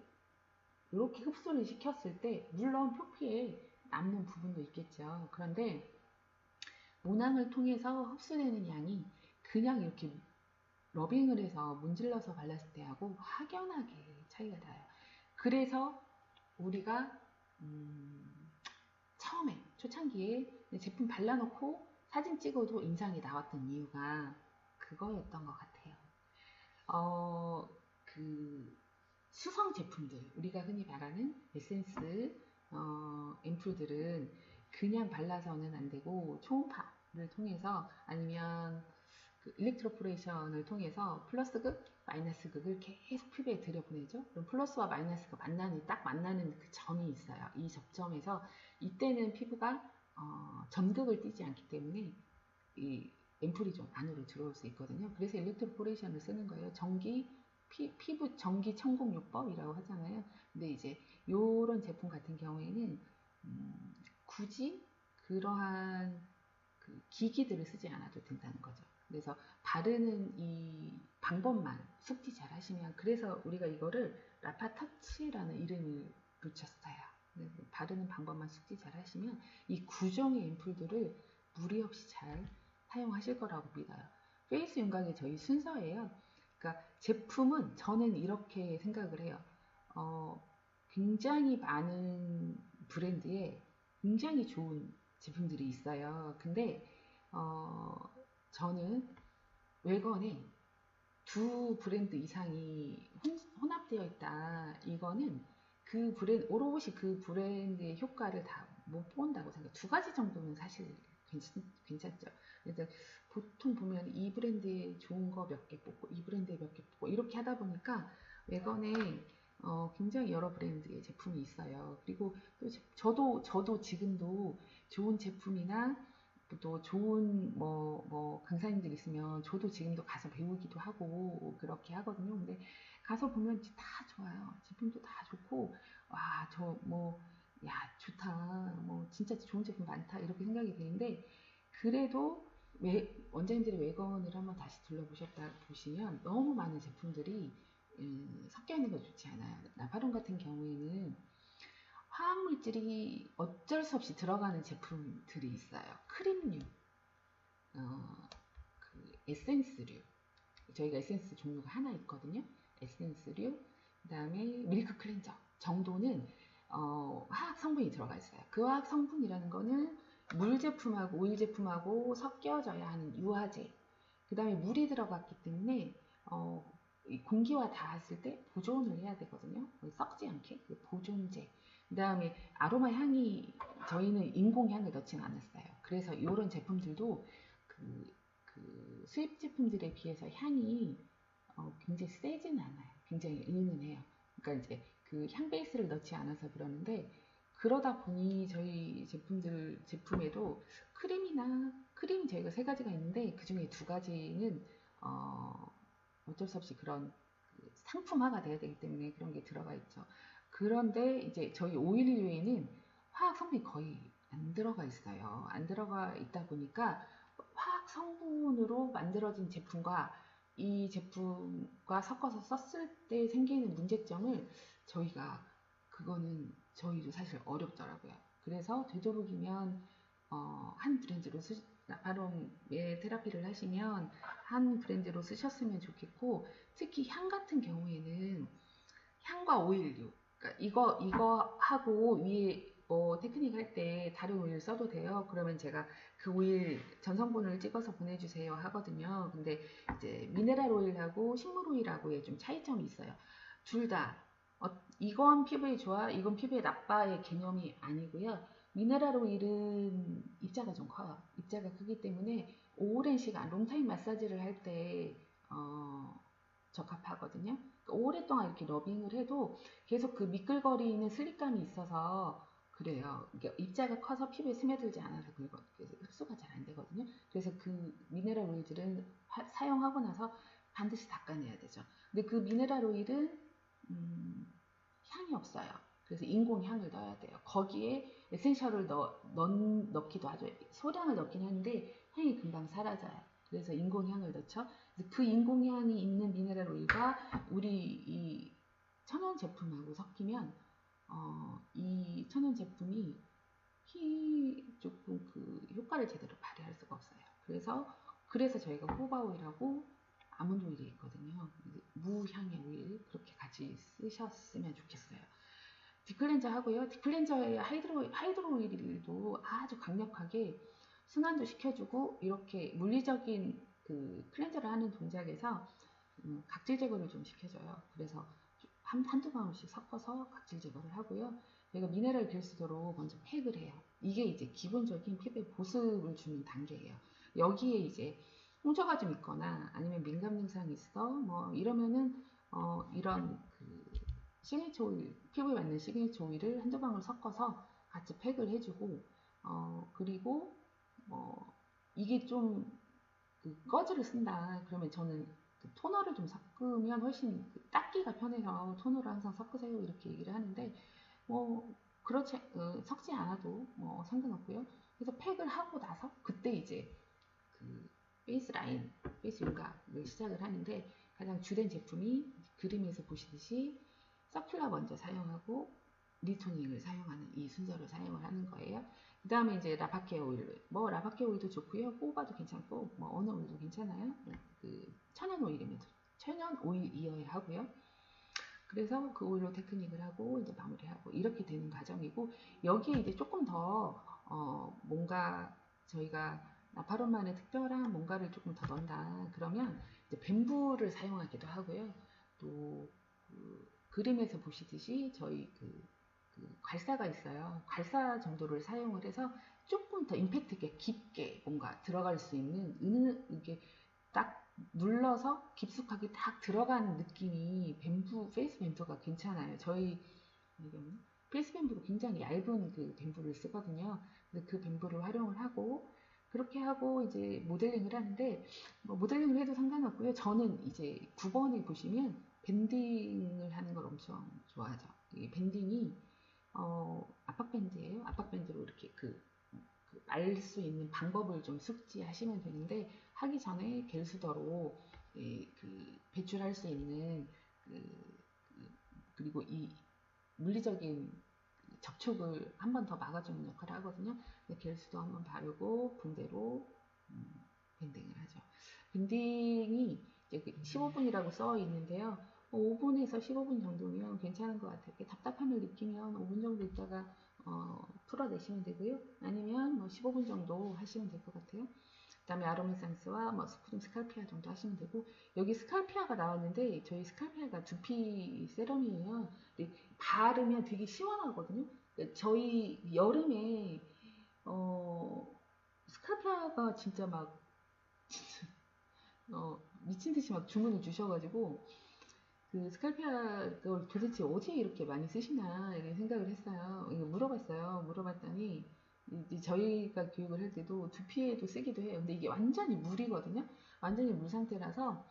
흡수를 시켰을 때 물론 표피에 남는 부분도 있겠죠. 그런데 모낭을 통해서 흡수되는 양이 그냥 이렇게 러빙을 해서 문질러서 발랐을 때하고 확연하게 차이가 나요. 그래서 우리가 처음에 초창기에 제품 발라놓고 사진 찍어도 인상이 나왔던 이유가 그거였던 것 같아요. 그 수성 제품들, 우리가 흔히 말하는 에센스, 앰플들은 그냥 발라서는 안 되고 초음파를 통해서 아니면 그 일렉트로포레이션을 통해서 플러스 극, 마이너스 극을 계속 피부에 들여보내죠. 그럼 플러스와 마이너스가 딱 만나는 그 점이 있어요. 이 접점에서 이때는 피부가 전극을 띠지 않기 때문에 이 앰플이 좀 안으로 들어올 수 있거든요. 그래서 일렉트로포레이션을 쓰는 거예요. 피부 전기 천공요법이라고 하잖아요. 근데 이제 요런 제품 같은 경우에는 굳이 그러한 그 기기들을 쓰지 않아도 된다는 거죠. 그래서 바르는 이 방법만 숙지 잘 하시면, 그래서 우리가 이거를 라파터치라는 이름을 붙였어요. 바르는 방법만 숙지 잘 하시면 이 구종의 앰플들을 무리 없이 잘 사용하실 거라고 믿어요. 페이스 윤곽이 저희 순서예요. 그러니까 제품은 저는 이렇게 생각을 해요. 굉장히 많은 브랜드에 굉장히 좋은 제품들이 있어요. 근데 저는 외관에 두 브랜드 이상이 혼합되어 있다. 이거는 그 브랜드, 오롯이 그 브랜드의 효과를 다 못 본다고 생각해요. 두 가지 정도는 사실 괜찮죠. 그래서 보통 보면 이 브랜드에 좋은 거 몇 개 뽑고 이 브랜드에 몇 개 뽑고 이렇게 하다 보니까 외관에 굉장히 여러 브랜드의 제품이 있어요. 그리고 또 저도 지금도 좋은 제품이나 또 좋은 강사님들 있으면 저도 지금도 가서 배우기도 하고 그렇게 하거든요. 근데 가서 보면 다 좋아요. 제품도 다 좋고 와, 야, 좋다. 진짜 좋은 제품 많다. 이렇게 생각이 되는데 그래도 원장님들의 외관을 한번 다시 둘러보셨다 보시면 너무 많은 제품들이 섞여 있는 거 좋지 않아요. 나파론 같은 경우에는 화학물질이 어쩔 수 없이 들어가는 제품들이 있어요. 크림류, 그 에센스류. 저희가 에센스 종류가 하나 있거든요. 에센스류, 그 다음에 밀크 클렌저 정도는 화학 성분이 들어가 있어요. 그 화학 성분이라는 거는 물 제품하고 오일 제품하고 섞여져야 하는 유화제. 그 다음에 물이 들어갔기 때문에 공기와 닿았을 때 보존을 해야 되거든요. 썩지 않게 그 보존제. 그 다음에 아로마 향이 저희는 인공 향을 넣지는 않았어요. 그래서 이런 제품들도 그 수입 제품들에 비해서 향이 굉장히 세진 않아요. 굉장히 은은해요. 그러니까 이제 그 향 베이스를 넣지 않아서 그러는데 그러다 보니 저희 제품에도 크림이 저희가 세 가지가 있는데 그 중에 두 가지는 어쩔 수 없이 그런 상품화가 돼야 되기 때문에 그런 게 들어가 있죠. 그런데 이제 저희 오일류에는 화학 성분이 거의 안 들어가 있어요. 안 들어가 있다 보니까 화학 성분으로 만들어진 제품과 이 제품과 섞어서 썼을 때 생기는 문제점을 그거는 저희도 사실 어렵더라고요. 그래서 되도록이면 한 브랜드로 나파롬의 테라피를 하시면 한 브랜드로 쓰셨으면 좋겠고, 특히 향 같은 경우에는 향과 오일류, 그러니까 이거 하고 위에 테크닉 할 때 다른 오일 써도 돼요. 그러면 제가 그 오일 전성분을 찍어서 보내주세요 하거든요. 근데 이제 미네랄 오일하고 식물 오일하고의 좀 차이점이 있어요. 둘 다 이건 피부에 좋아, 이건 피부에 나빠의 개념이 아니고요. 미네랄 오일은 입자가 좀 커요. 입자가 크기 때문에 오랜 시간 롱타임 마사지를 할 때 적합하거든요. 그러니까 오랫동안 이렇게 러빙을 해도 계속 그 미끌거리는 슬립감이 있어서 그래요. 그러니까 입자가 커서 피부에 스며들지 않아서 그래서 흡수가 잘 안 되거든요. 그래서 그 미네랄 오일들은 사용하고 나서 반드시 닦아내야 되죠. 근데 그 미네랄 오일은 향이 없어요. 그래서 인공 향을 넣어야 돼요. 거기에 에센셜을 넣기도 하죠. 소량을 넣긴 하는데 향이 금방 사라져요. 그래서 인공향을 넣죠. 그 인공향이 있는 미네랄 오일과 우리 이 천연 제품하고 섞이면 이 천연 제품이 조금 그 효과를 제대로 발휘할 수가 없어요. 그래서 저희가 호바 오일하고 아몬드 오일이 있거든요. 무향의 오일 그렇게 같이 쓰셨으면 좋겠어요. 딥클렌저 하고요. 딥클렌저의 하이드로 오일도 아주 강력하게 순환도 시켜주고 이렇게 물리적인 그 클렌저를 하는 동작에서 각질 제거를 좀 시켜줘요. 그래서 한두 방울씩 섞어서 각질 제거를 하고요. 저희가 미네랄 결수도로 먼저 팩을 해요. 이게 이제 기본적인 피부에 보습을 주는 단계예요. 여기에 이제 홍조가 좀 있거나 아니면 민감 증상이 있어 뭐 이러면은 이런 그 시그니처 오일, 피부에 맞는 시그니처 오일을 한두 방울 섞어서 같이 팩을 해주고 그리고 이게 좀 그 꺼즈를 쓴다 그러면 저는 그 토너를 좀 섞으면 훨씬 그 닦기가 편해서 토너를 항상 섞으세요 이렇게 얘기를 하는데 뭐 그렇지 섞지 않아도 뭐 상관없고요. 그래서 팩을 하고 나서 그때 이제 그 페이스 라인, 페이스 윤곽을 시작을 하는데 가장 주된 제품이 그림에서 보시듯이 서큘라 먼저 사용하고 리토닝을 사용하는 이 순서로 사용을 하는 거예요. 그 다음에 이제 라파케 오일, 뭐 라파케 오일도 좋고요, 호바도 괜찮고 뭐 어느 오일도 괜찮아요. 그 천연 오일이면 천연 오일이어야 하고요. 그래서 그 오일로 테크닉을 하고 이제 마무리하고 이렇게 되는 과정이고 여기에 이제 조금 더 뭔가 저희가 나파론만의 특별한 뭔가를 조금 더 넣는다 그러면 이제 뱀부를 사용하기도 하고요. 또 그 그림에서 보시듯이 저희 그 괄사가 있어요. 괄사 정도를 사용을 해서 조금 더 임팩트 있게 깊게 뭔가 들어갈 수 있는 이게 딱 눌러서 깊숙하게 딱 들어가는 느낌이 페이스 뱀부가 괜찮아요. 저희 페이스 뱀부로 굉장히 얇은 그 뱀부를 쓰거든요. 근데 그 뱀부를 활용을 하고 그렇게 하고 이제 모델링을 하는데 뭐 모델링을 해도 상관없고요. 저는 이제 9번에 보시면 밴딩을 하는 걸 엄청 좋아하죠. 이 밴딩이 압박밴드예요. 압박밴드로 이렇게 말 수 있는 방법을 좀 숙지하시면 되는데 하기 전에 겔수더로 배출할 수 있는 그리고 이 물리적인 접촉을 한 번 더 막아주는 역할을 하거든요. 겔수도 한번 바르고 붕대로 밴딩을 하죠. 밴딩이 이제 15분이라고 써 있는데요. 5분에서 15분 정도면 괜찮은 것 같아요. 답답함을 느끼면 5분 정도 있다가 풀어내시면 되고요. 아니면 뭐 15분 정도 하시면 될 것 같아요. 그 다음에 아로마상스와 뭐 스푸딩 스칼피아 정도 하시면 되고 여기 스칼피아가 나왔는데 저희 스칼피아가 두피 세럼이에요. 바르면 되게 시원하거든요. 저희 여름에 스칼피아가 진짜 막 미친 듯이 막 주문을 주셔가지고 그 스칼피아 걸 도대체 어디에 이렇게 많이 쓰시나 이런 생각을 했어요. 물어봤어요. 물어봤더니 이제 저희가 교육을 할 때도 두피에도 쓰기도 해요. 근데 이게 완전히 물이거든요. 완전히 물 상태라서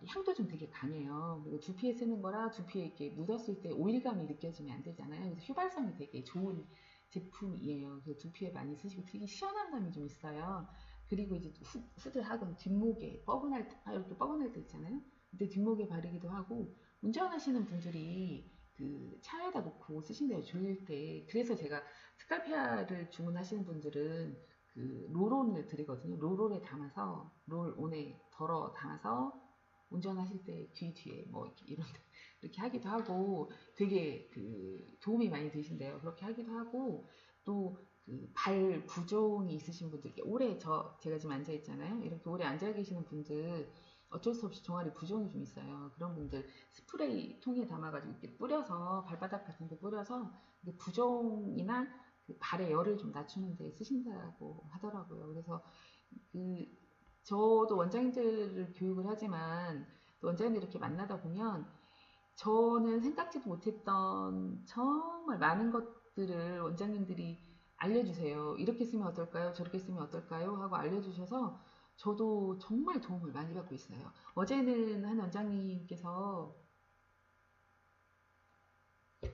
향도 좀 되게 강해요. 그리고 두피에 쓰는 거라 두피에 이렇게 묻었을 때 오일감이 느껴지면 안 되잖아요. 그래서 휘발성이 되게 좋은 제품이에요. 그래서 두피에 많이 쓰시고 되게 시원한 감이 좀 있어요. 그리고 이제 후들하건 뒷목에 뻐근할 때, 이렇게 뻐근할 때 있잖아요. 그때 뒷목에 바르기도 하고 운전하시는 분들이 그 차에다 놓고 쓰신대요. 졸릴 때. 그래서 제가 스칼피아를 주문하시는 분들은 그 롤온을 드리거든요. 롤온에 담아서 롤온에 덜어 담아서 운전하실 때 귀 뒤에 뭐 이런 데 이렇게 하기도 하고 되게 그 도움이 많이 되신대요. 그렇게 하기도 하고 또 그 발 부종이 있으신 분들 오래 제가 지금 앉아 있잖아요. 이렇게 오래 앉아 계시는 분들 어쩔 수 없이 종아리 부종이 좀 있어요. 그런 분들 스프레이 통에 담아가지고 이렇게 뿌려서 발바닥 같은 데 뿌려서 부종이나 그 발의 열을 좀 낮추는 데 쓰신다고 하더라고요. 그래서 그 저도 원장님들을 교육을 하지만 원장님들 이렇게 만나다 보면 저는 생각지도 못했던 정말 많은 것들을 원장님들이 알려주세요. 이렇게 쓰면 어떨까요? 저렇게 쓰면 어떨까요? 하고 알려주셔서 저도 정말 도움을 많이 받고 있어요. 어제는 한 원장님께서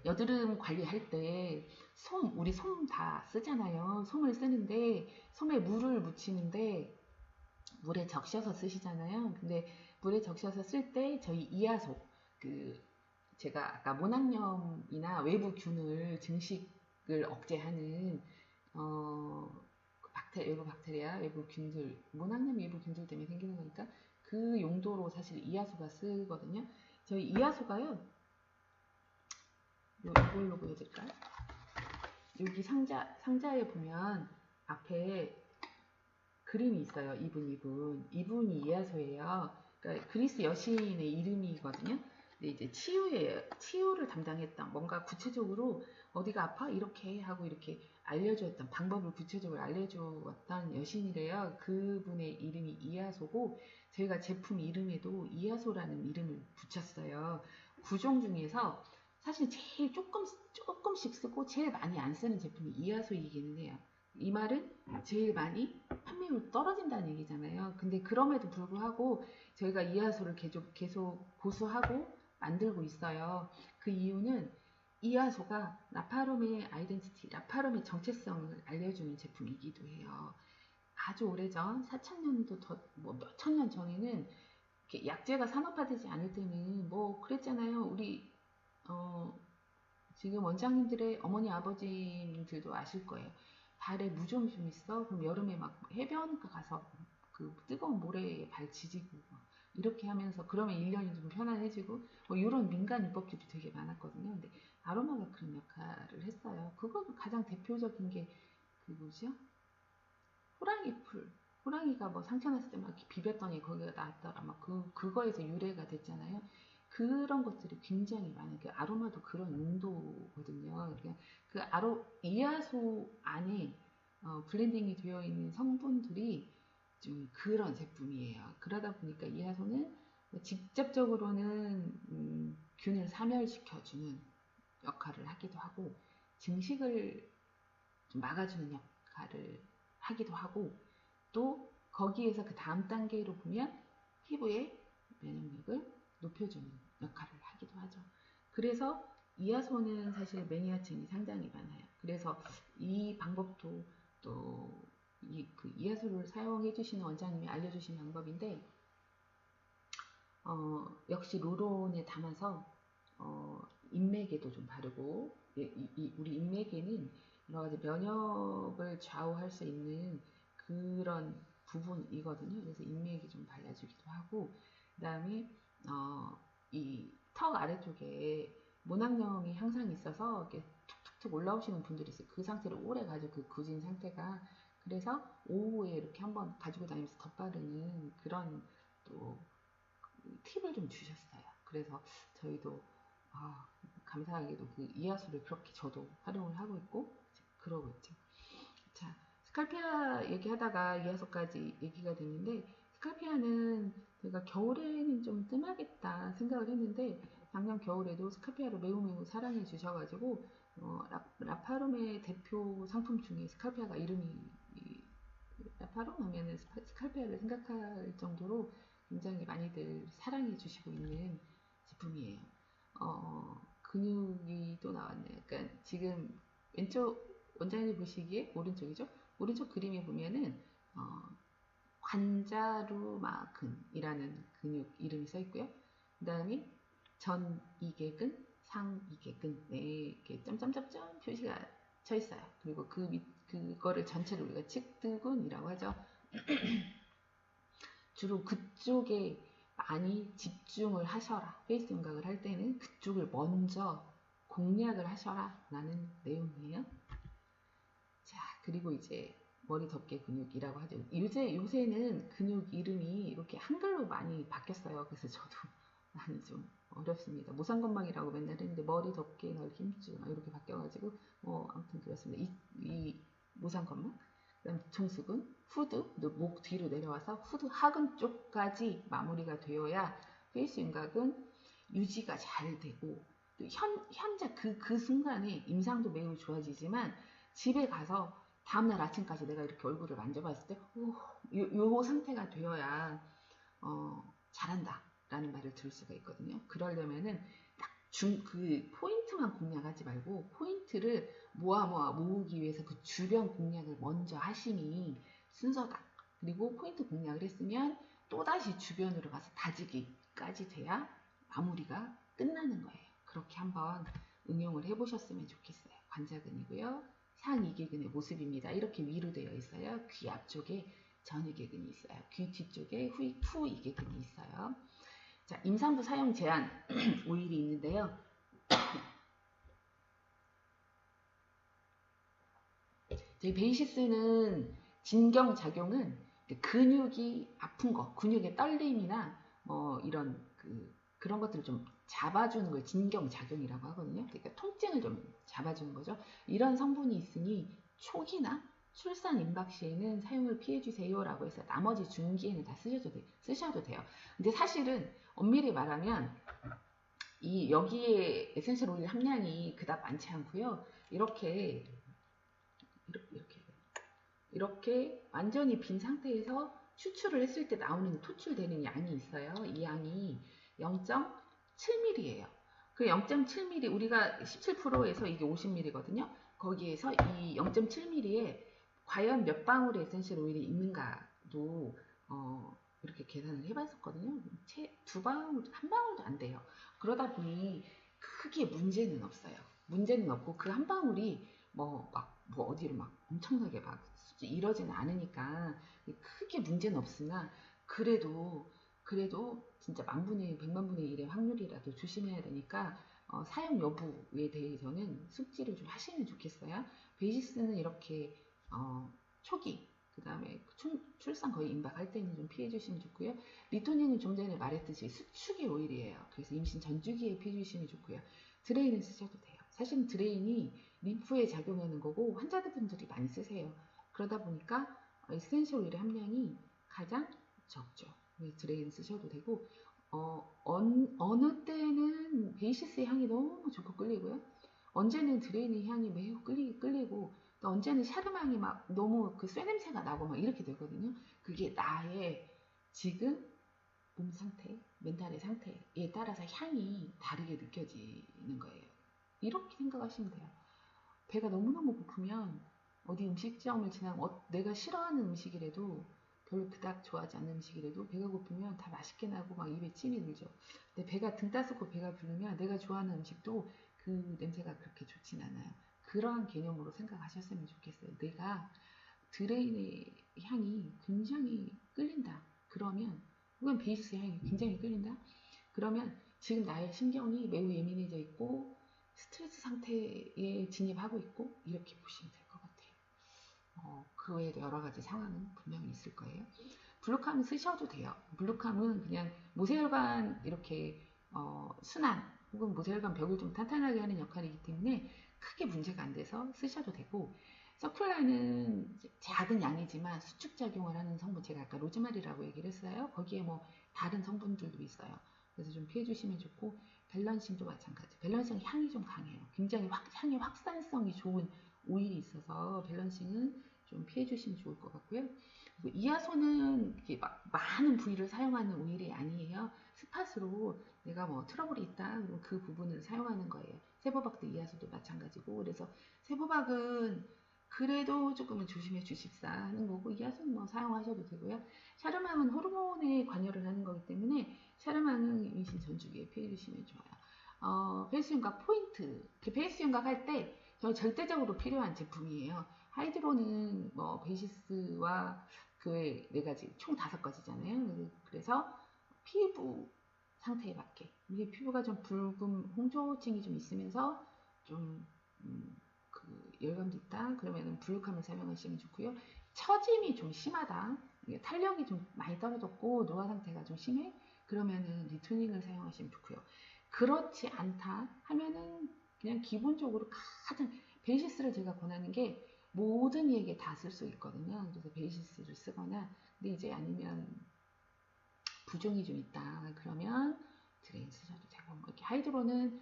여드름 관리할 때 우리 솜 다 쓰잖아요. 솜을 쓰는데 솜에 물을 묻히는데 물에 적셔서 쓰시잖아요. 근데 물에 적셔서 쓸 때 저희 이하속 제가 아까 모낭염이나 외부균을 증식을 억제하는 외부 박테리아, 외부 균들, 문학염 외부 균들 때문에 생기는 거니까 그 용도로 사실 이하수가 쓰거든요. 저희 이하수가요, 이걸로 보여드릴까요? 여기 상자에 보면 앞에 그림이 있어요. 이분이 이하수예요. 그러니까 그리스 여신의 이름이거든요. 근데 이제 치유를 담당했던, 뭔가 구체적으로 어디가 아파? 이렇게 하고 이렇게 알려주었던, 방법을 구체적으로 알려주었던 여신이래요. 그분의 이름이 이하소고, 저희가 제품 이름에도 이하소라는 이름을 붙였어요. 구종 중에서 사실 제일 조금씩 쓰고 제일 많이 안 쓰는 제품이 이하소이기는 해요. 이 말은 제일 많이 판매율 떨어진다는 얘기잖아요. 근데 그럼에도 불구하고 저희가 이하소를 계속 고수하고 만들고 있어요. 그 이유는 이하소가 라파룸의 아이덴티티, 라파룸의 정체성을 알려주는 제품이기도 해요. 아주 오래전, 4,000년도 뭐 몇천 년 전에는 약재가 산업화되지 않을 때는 뭐 그랬잖아요. 우리 지금 원장님들의 어머니 아버지들도 아실 거예요. 발에 무 좀 있어? 그럼 여름에 막 해변가 가서 그 뜨거운 모래에 발 지지고 이렇게 하면서 그러면 1년이 좀 편안해지고 뭐 이런 민간 요법들이 되게 많았거든요. 근데 아로마가 그런 역할을 했어요. 그거 가장 대표적인 게 그 뭐죠? 호랑이 풀. 호랑이가 뭐 상처 났을 때 막 이렇게 비볐더니 거기가 나았더라. 막 그거에서 유래가 됐잖아요. 그런 것들이 굉장히 많아요. 그 아로마도 그런 용도거든요. 그러니까 이하소 안에 블렌딩이 되어 있는 성분들이 좀 그런 제품이에요. 그러다 보니까 이하소는 직접적으로는 균을 사멸시켜주는 역할을 하기도 하고 증식을 좀 막아주는 역할을 하기도 하고 또 거기에서 그 다음 단계로 보면 피부의 면역력을 높여주는 역할을 하기도 하죠. 그래서 이하소는 사실 매니아층이 상당히 많아요. 그래서 이 방법도 또 그 이하소를 사용해 주시는 원장님이 알려주신 방법인데 역시 로론에 담아서 인맥에도 좀 바르고 우리 인맥에는 여러 가지 면역을 좌우할 수 있는 그런 부분이거든요. 그래서 인맥이 좀 발라주기도 하고 그 다음에 이 턱 아래쪽에 모낭염이 항상 있어서 이렇게 툭툭툭 올라오시는 분들이 있어요. 그 상태를 오래 가지고 그 굳은 상태가 그래서 오후에 이렇게 한번 가지고 다니면서 덧바르는 그런 또 팁을 좀 주셨어요. 그래서 저희도 감사하게도 그 이하수를 그렇게 저도 활용을 하고 있고 그러고 있죠. 자, 스칼피아 얘기하다가 이하수까지 얘기가 됐는데 스칼피아는 제가 겨울에는 좀 뜸하겠다 생각을 했는데 작년 겨울에도 스칼피아를 매우 사랑해 주셔가지고 라파룸의 대표 상품 중에 스칼피아가 이름이 라파룸 하면은 스칼피아를 생각할 정도로 굉장히 많이들 사랑해 주시고 있는 제품이에요. 근육이 또 나왔네요. 그러니까 지금 왼쪽 원장님 보시기에 오른쪽이죠? 오른쪽 그림에 보면은 관자루마근이라는 근육 이름이 써 있고요. 그 다음에 전이개근, 상이개근 이렇게 점점점점 표시가 쳐 있어요. 그리고 그거를 전체를 우리가 측두근이라고 하죠. 주로 그쪽에 많이 집중을 하셔라. 페이스 윤곽을 할 때는 그쪽을 먼저 공략을 하셔라 라는 내용이에요. 자, 그리고 이제 머리 덮개 근육이라고 하죠. 요새는 근육 이름이 이렇게 한글로 많이 바뀌었어요. 그래서 저도 많이 좀 어렵습니다. 무상건망이라고 맨날 했는데 머리 덮개 넣을 힘줄 이렇게 바뀌어가지고 아무튼 그렇습니다. 이 무상건망 그 다음 총수근, 후드, 목 뒤로 내려와서 후드 하근 쪽까지 마무리가 되어야 페이스 윤곽은 유지가 잘 되고 또 현재 그 순간에 임상도 매우 좋아지지만 집에 가서 다음날 아침까지 내가 이렇게 얼굴을 만져봤을 때 요 상태가 되어야 잘한다 라는 말을 들을 수가 있거든요. 그러려면은 딱 그 포인트만 공략하지 말고 포인트를 모으기 위해서 그 주변 공략을 먼저 하심이 순서다. 그리고 포인트 공략을 했으면 또다시 주변으로 가서 다지기까지 돼야 마무리가 끝나는 거예요. 그렇게 한번 응용을 해보셨으면 좋겠어요. 관자근이고요. 상이개근의 모습입니다. 이렇게 위로 되어 있어요. 귀 앞쪽에 전이개근이 있어요. 귀 뒤쪽에 후이개근이 있어요. 자, 임산부 사용 제한 오일이 있는데요. 저희 베이시스는 진경작용은 근육이 아픈 거, 근육의 떨림이나 이런 그런 것들을 좀 잡아주는 걸 진경작용이라고 하거든요. 그러니까 통증을 좀 잡아주는 거죠. 이런 성분이 있으니 초기나 출산 임박 시에는 사용을 피해주세요라고 해서 나머지 중기에는 다 쓰셔도 돼요. 근데 사실은 엄밀히 말하면 여기에 에센셜 오일 함량이 그닥 많지 않고요. 이렇게 완전히 빈 상태에서 추출을 했을 때 나오는 토출되는 양이 있어요. 이 양이 0.7mm예요. 그 0.7mm 우리가 17%에서 이게 50ml거든요. 거기에서 이 0.7mm에 과연 몇 방울의 에센셜 오일이 있는가도 이렇게 계산을 해봤었거든요. 두 방울, 한 방울도 안 돼요. 그러다 보니 크게 문제는 없어요. 문제는 없고 그 한 방울이 어디로 막 엄청나게 막 이러지는 않으니까 크게 문제는 없으나 그래도 진짜 만분의 100만분의 1의 확률이라도 조심해야 되니까 사용 여부에 대해서는 숙지를 좀 하시면 좋겠어요. 베이시스는 이렇게 초기 그 다음에 출산 거의 임박할 때는 좀 피해 주시면 좋고요. 리토닌은 좀 전에 말했듯이 수축의 오일이에요. 그래서 임신 전주기에 피해 주시면 좋고요. 드레인은 쓰셔도 돼요. 사실은 드레인이 림프에 작용하는 거고 환자분들이 많이 쓰세요. 그러다 보니까 에센셜 오일의 함량이 가장 적죠. 드레인 쓰셔도 되고 어느 때는 베이시스의 향이 너무 좋고 끌리고요. 언제는 드레인의 향이 매우 끌리고 또 언제는 샤르망이 막 너무 그 쇠냄새가 나고 막 이렇게 되거든요. 그게 나의 지금 몸 상태, 멘탈의 상태에 따라서 향이 다르게 느껴지는 거예요. 이렇게 생각하시면 돼요. 배가 너무너무 고프면 어디 음식점을 지나면 내가 싫어하는 음식이라도 별로 그닥 좋아하지 않는 음식이라도 배가 고프면 다 맛있게 나고 막 입에 침이 들죠. 근데 배가 등 따스고 배가 부르면 내가 좋아하는 음식도 그 냄새가 그렇게 좋진 않아요. 그러한 개념으로 생각하셨으면 좋겠어요. 내가 드레인의 향이 굉장히 끌린다. 그러면 혹은 베이스 향이 굉장히 끌린다. 그러면 지금 나의 신경이 매우 예민해져 있고 스트레스 상태에 진입하고 있고 이렇게 보시면 될 것 같아요. 그 외에도 여러 가지 상황은 분명히 있을 거예요. 블루캄 쓰셔도 돼요. 블루캄은 그냥 모세혈관 이렇게 순환 혹은 모세혈관 벽을 좀 탄탄하게 하는 역할이기 때문에 크게 문제가 안 돼서 쓰셔도 되고 서큘라는 작은 양이지만 수축작용을 하는 성분 제가 아까 로즈마리라고 얘기를 했어요. 거기에 다른 성분들도 있어요. 그래서 좀 피해 주시면 좋고 밸런싱도 마찬가지. 밸런싱 향이 좀 강해요. 굉장히 향의 확산성이 좋은 오일이 있어서 밸런싱은 좀 피해 주시면 좋을 것 같고요. 이하소는 많은 부위를 사용하는 오일이 아니에요. 스팟으로 내가 트러블이 있다 그럼 그 부분을 사용하는 거예요. 세보박도 이하소도 마찬가지고 그래서 세보박은 그래도 조금은 조심해 주십사 하는 거고 이하소는 사용하셔도 되고요. 샤르망은 호르몬에 관여를 하는 거기 때문에 샤르망은 임신 전주기에 피해 주시면 좋아요. 페이스 윤곽 포인트 페이스 윤곽 할 때 절대적으로 필요한 제품이에요. 하이드로는 베이시스와 그 외 네 가지 총 5가지잖아요. 그래서 피부 상태에 맞게 피부가 좀 붉은 홍조증이 좀 있으면서 좀 열감도 있다 그러면 블루캄을 사용하시면 좋고요. 처짐이 좀 심하다 탄력이 좀 많이 떨어졌고 노화 상태가 좀 심해 그러면은 리토닝을 사용하시면 좋고요. 그렇지 않다 하면은 그냥 기본적으로 가장 베이시스를 제가 권하는 게 모든 이에게 다 쓸 수 있거든요. 그래서 베이시스를 쓰거나 근데 이제 아니면 부종이 좀 있다 그러면 드레인 쓰셔도 되고 이렇게 하이드로는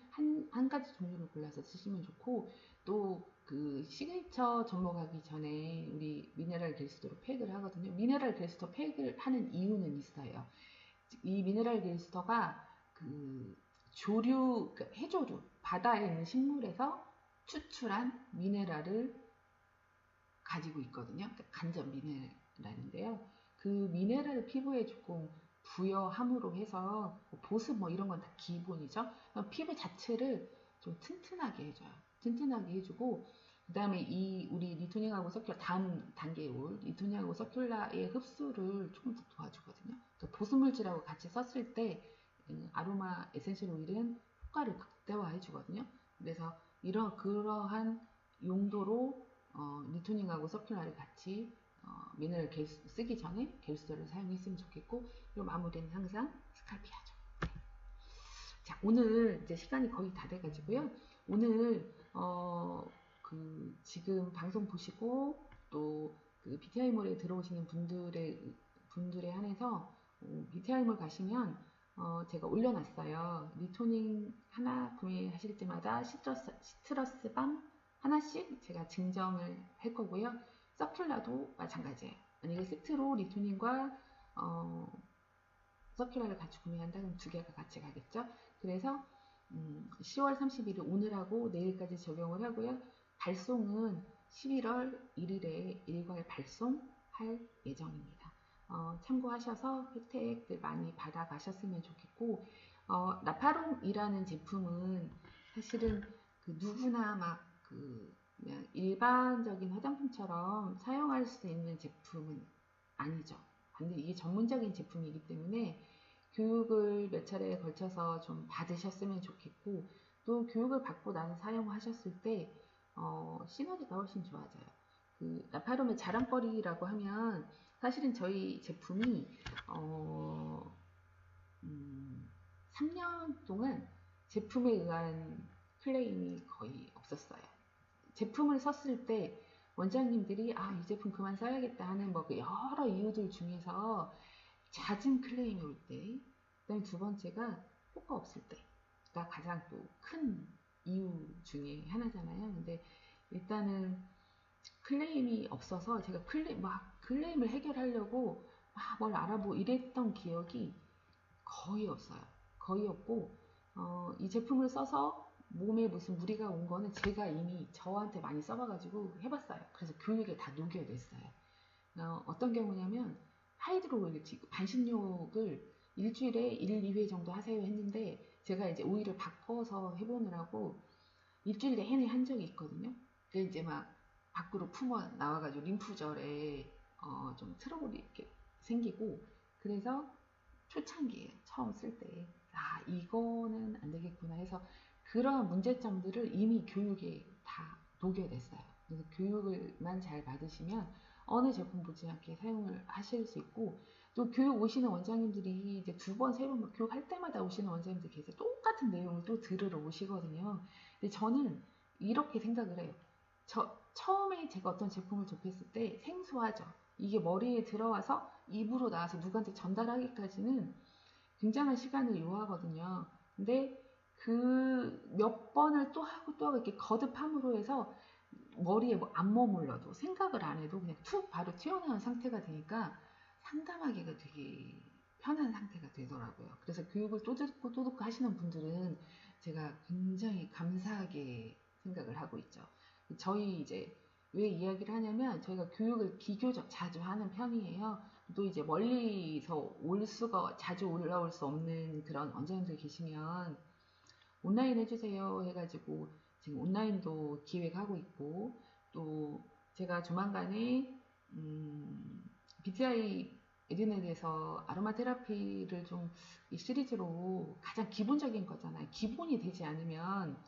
한 가지 종류를 골라서 쓰시면 좋고 또 그 시그니처 접목하기 전에 우리 미네랄 글리스터로 팩을 하거든요. 미네랄 글리스터 팩을 하는 이유는 있어요. 이 미네랄 글리스터가 그 조류, 해조류, 바다에 있는 식물에서 추출한 미네랄을 가지고 있거든요. 간접 미네랄인데요. 그 미네랄을 피부에 조금 부여함으로 해서 보습 이런 건 다 기본이죠. 피부 자체를 좀 튼튼하게 해줘요. 튼튼하게 해주고 그 다음에 이 우리 리토닝하고 서큘라 다음 단계에 올 리토닝하고 서큘라의 흡수를 조금 더 도와주거든요. 또 보습물질하고 같이 썼을 때 아로마 에센셜 오일은 효과를 극대화해 주거든요. 그래서 그러한 용도로 리토닝하고 서큘라를 같이 미네랄 겔수 쓰기 전에 겔수저를 사용했으면 좋겠고, 그리고 마무리는 항상 스칼피하죠. 자, 오늘 이제 시간이 거의 다 돼가지고요. 오늘 지금 방송 보시고 또그 BTI몰에 들어오시는 분들에 한해서 BTI몰 가시면 제가 올려놨어요. 리토닝 하나 구매하실 때마다 시트러스 밤 하나씩 제가 증정을 할 거고요. 서큘라도 마찬가지예요. 만약에 세트로 리토닝과 서큘라를 같이 구매한다 그럼 두 개가 같이 가겠죠. 그래서 10월 30일을 오늘하고 내일까지 적용을 하고요. 발송은 11월 1일에 일괄 발송할 예정입니다. 참고하셔서 혜택들 많이 받아가셨으면 좋겠고, 나파롬이라는 제품은 사실은 누구나 그냥 일반적인 화장품처럼 사용할 수 있는 제품은 아니죠. 근데 이게 전문적인 제품이기 때문에 교육을 몇 차례에 걸쳐서 좀 받으셨으면 좋겠고, 또 교육을 받고 나서 사용하셨을 때 시너지가 훨씬 좋아져요. 나파롬의 자랑거리라고 하면 사실은 저희 제품이 3년 동안 제품에 의한 클레임이 거의 없었어요. 제품을 썼을 때 원장님들이 이 제품 그만 써야겠다 하는 여러 이유들 중에서 잦은 클레임이 올 때, 그다음에 두 번째가 효과 없을 때가 가장 또 큰 이유 중에 하나잖아요. 근데 일단은 클레임이 없어서 제가 클레임을 해결하려고 뭘 알아보고 이랬던 기억이 거의 없어요. 거의 없고, 이 제품을 써서 몸에 무슨 무리가 온 거는 제가 이미 저한테 많이 써봐가지고 해봤어요. 그래서 교육에 다 녹여냈어요. 어떤 경우냐면 하이드로 오일, 반신욕을 일주일에 1, 2회 정도 하세요 했는데 제가 이제 오일을 바꿔서 해보느라고 일주일 내내 한 적이 있거든요. 그게 이제 막 밖으로 품어 나와가지고 림프절에 좀 트러블이 이렇게 생기고, 그래서 초창기에 처음 쓸 때 이거는 안 되겠구나 해서 그런 문제점들을 이미 교육에 다 녹여냈어요. 그래서 교육을만 잘 받으시면 어느 제품 보지 않게 사용을 하실 수 있고, 또 교육 오시는 원장님들이 이제 두 번, 세 번 교육할 때마다 오시는 원장님들 계세요. 똑같은 내용을 또 들으러 오시거든요. 근데 저는 이렇게 생각을 해요. 처음에 제가 어떤 제품을 접했을 때 생소하죠. 이게 머리에 들어와서 입으로 나와서 누구한테 전달하기까지는 굉장한 시간을 요하거든요. 근데 그 몇 번을 또 하고 또 하고 이렇게 거듭함으로 해서 머리에 안 머물러도 생각을 안 해도 그냥 툭 바로 튀어나온 상태가 되니까 상담하기가 되게 편한 상태가 되더라고요. 그래서 교육을 또 듣고 또 듣고 하시는 분들은 제가 굉장히 감사하게 생각을 하고 있죠. 저희 이제 왜 이야기를 하냐면 저희가 교육을 비교적 자주 하는 편이에요. 또 이제 멀리서 자주 올라올 수 없는 그런 원장님들 계시면 온라인 해주세요 해가지고 지금 온라인도 기획하고 있고, 또 제가 조만간에 BTI 에듀넷에서 아로마 테라피를 좀 이 시리즈로 가장 기본적인 거잖아요. 기본이 되지 않으면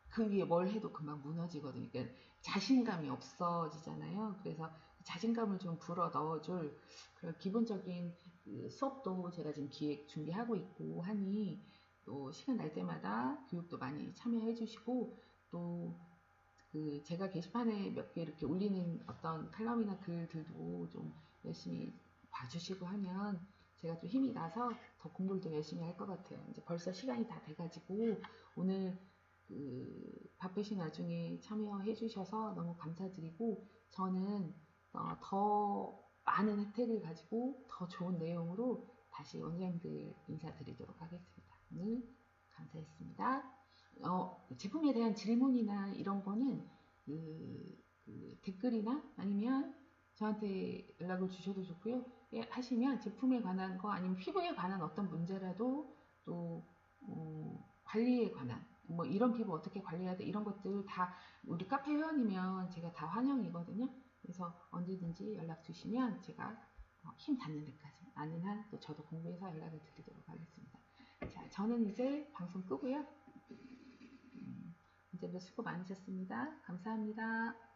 그 위에 뭘 해도 금방 무너지거든요. 그러니까 자신감이 없어지잖아요. 그래서 자신감을 좀 불어 넣어줄 그런 기본적인 그 수업도 제가 지금 기획 준비하고 있고 하니, 또 시간 날 때마다 교육도 많이 참여해 주시고, 또 제가 게시판에 몇 개 이렇게 올리는 어떤 칼럼이나 글들도 좀 열심히 봐주시고 하면 제가 좀 힘이 나서 더 공부를 더 열심히 할 것 같아요. 이제 벌써 시간이 다 돼가지고 오늘 바쁘신 와중에 참여해 주셔서 너무 감사드리고, 저는 더 많은 혜택을 가지고 더 좋은 내용으로 다시 원장님들 인사드리도록 하겠습니다. 오늘 감사했습니다. 제품에 대한 질문이나 이런 거는 댓글이나 아니면 저한테 연락을 주셔도 좋고요. 하시면 제품에 관한 거 아니면 피부에 관한 어떤 문제라도 또 관리에 관한 뭐 이런 피부 어떻게 관리해야 돼 이런 것들 다 우리 카페 회원이면 제가 다 환영이거든요. 그래서 언제든지 연락 주시면 제가 힘 닿는 데까지 아는 한 또 저도 공부해서 연락을 드리도록 하겠습니다. 자, 저는 이제 방송 끄고요. 이제도 수고 많으셨습니다. 감사합니다.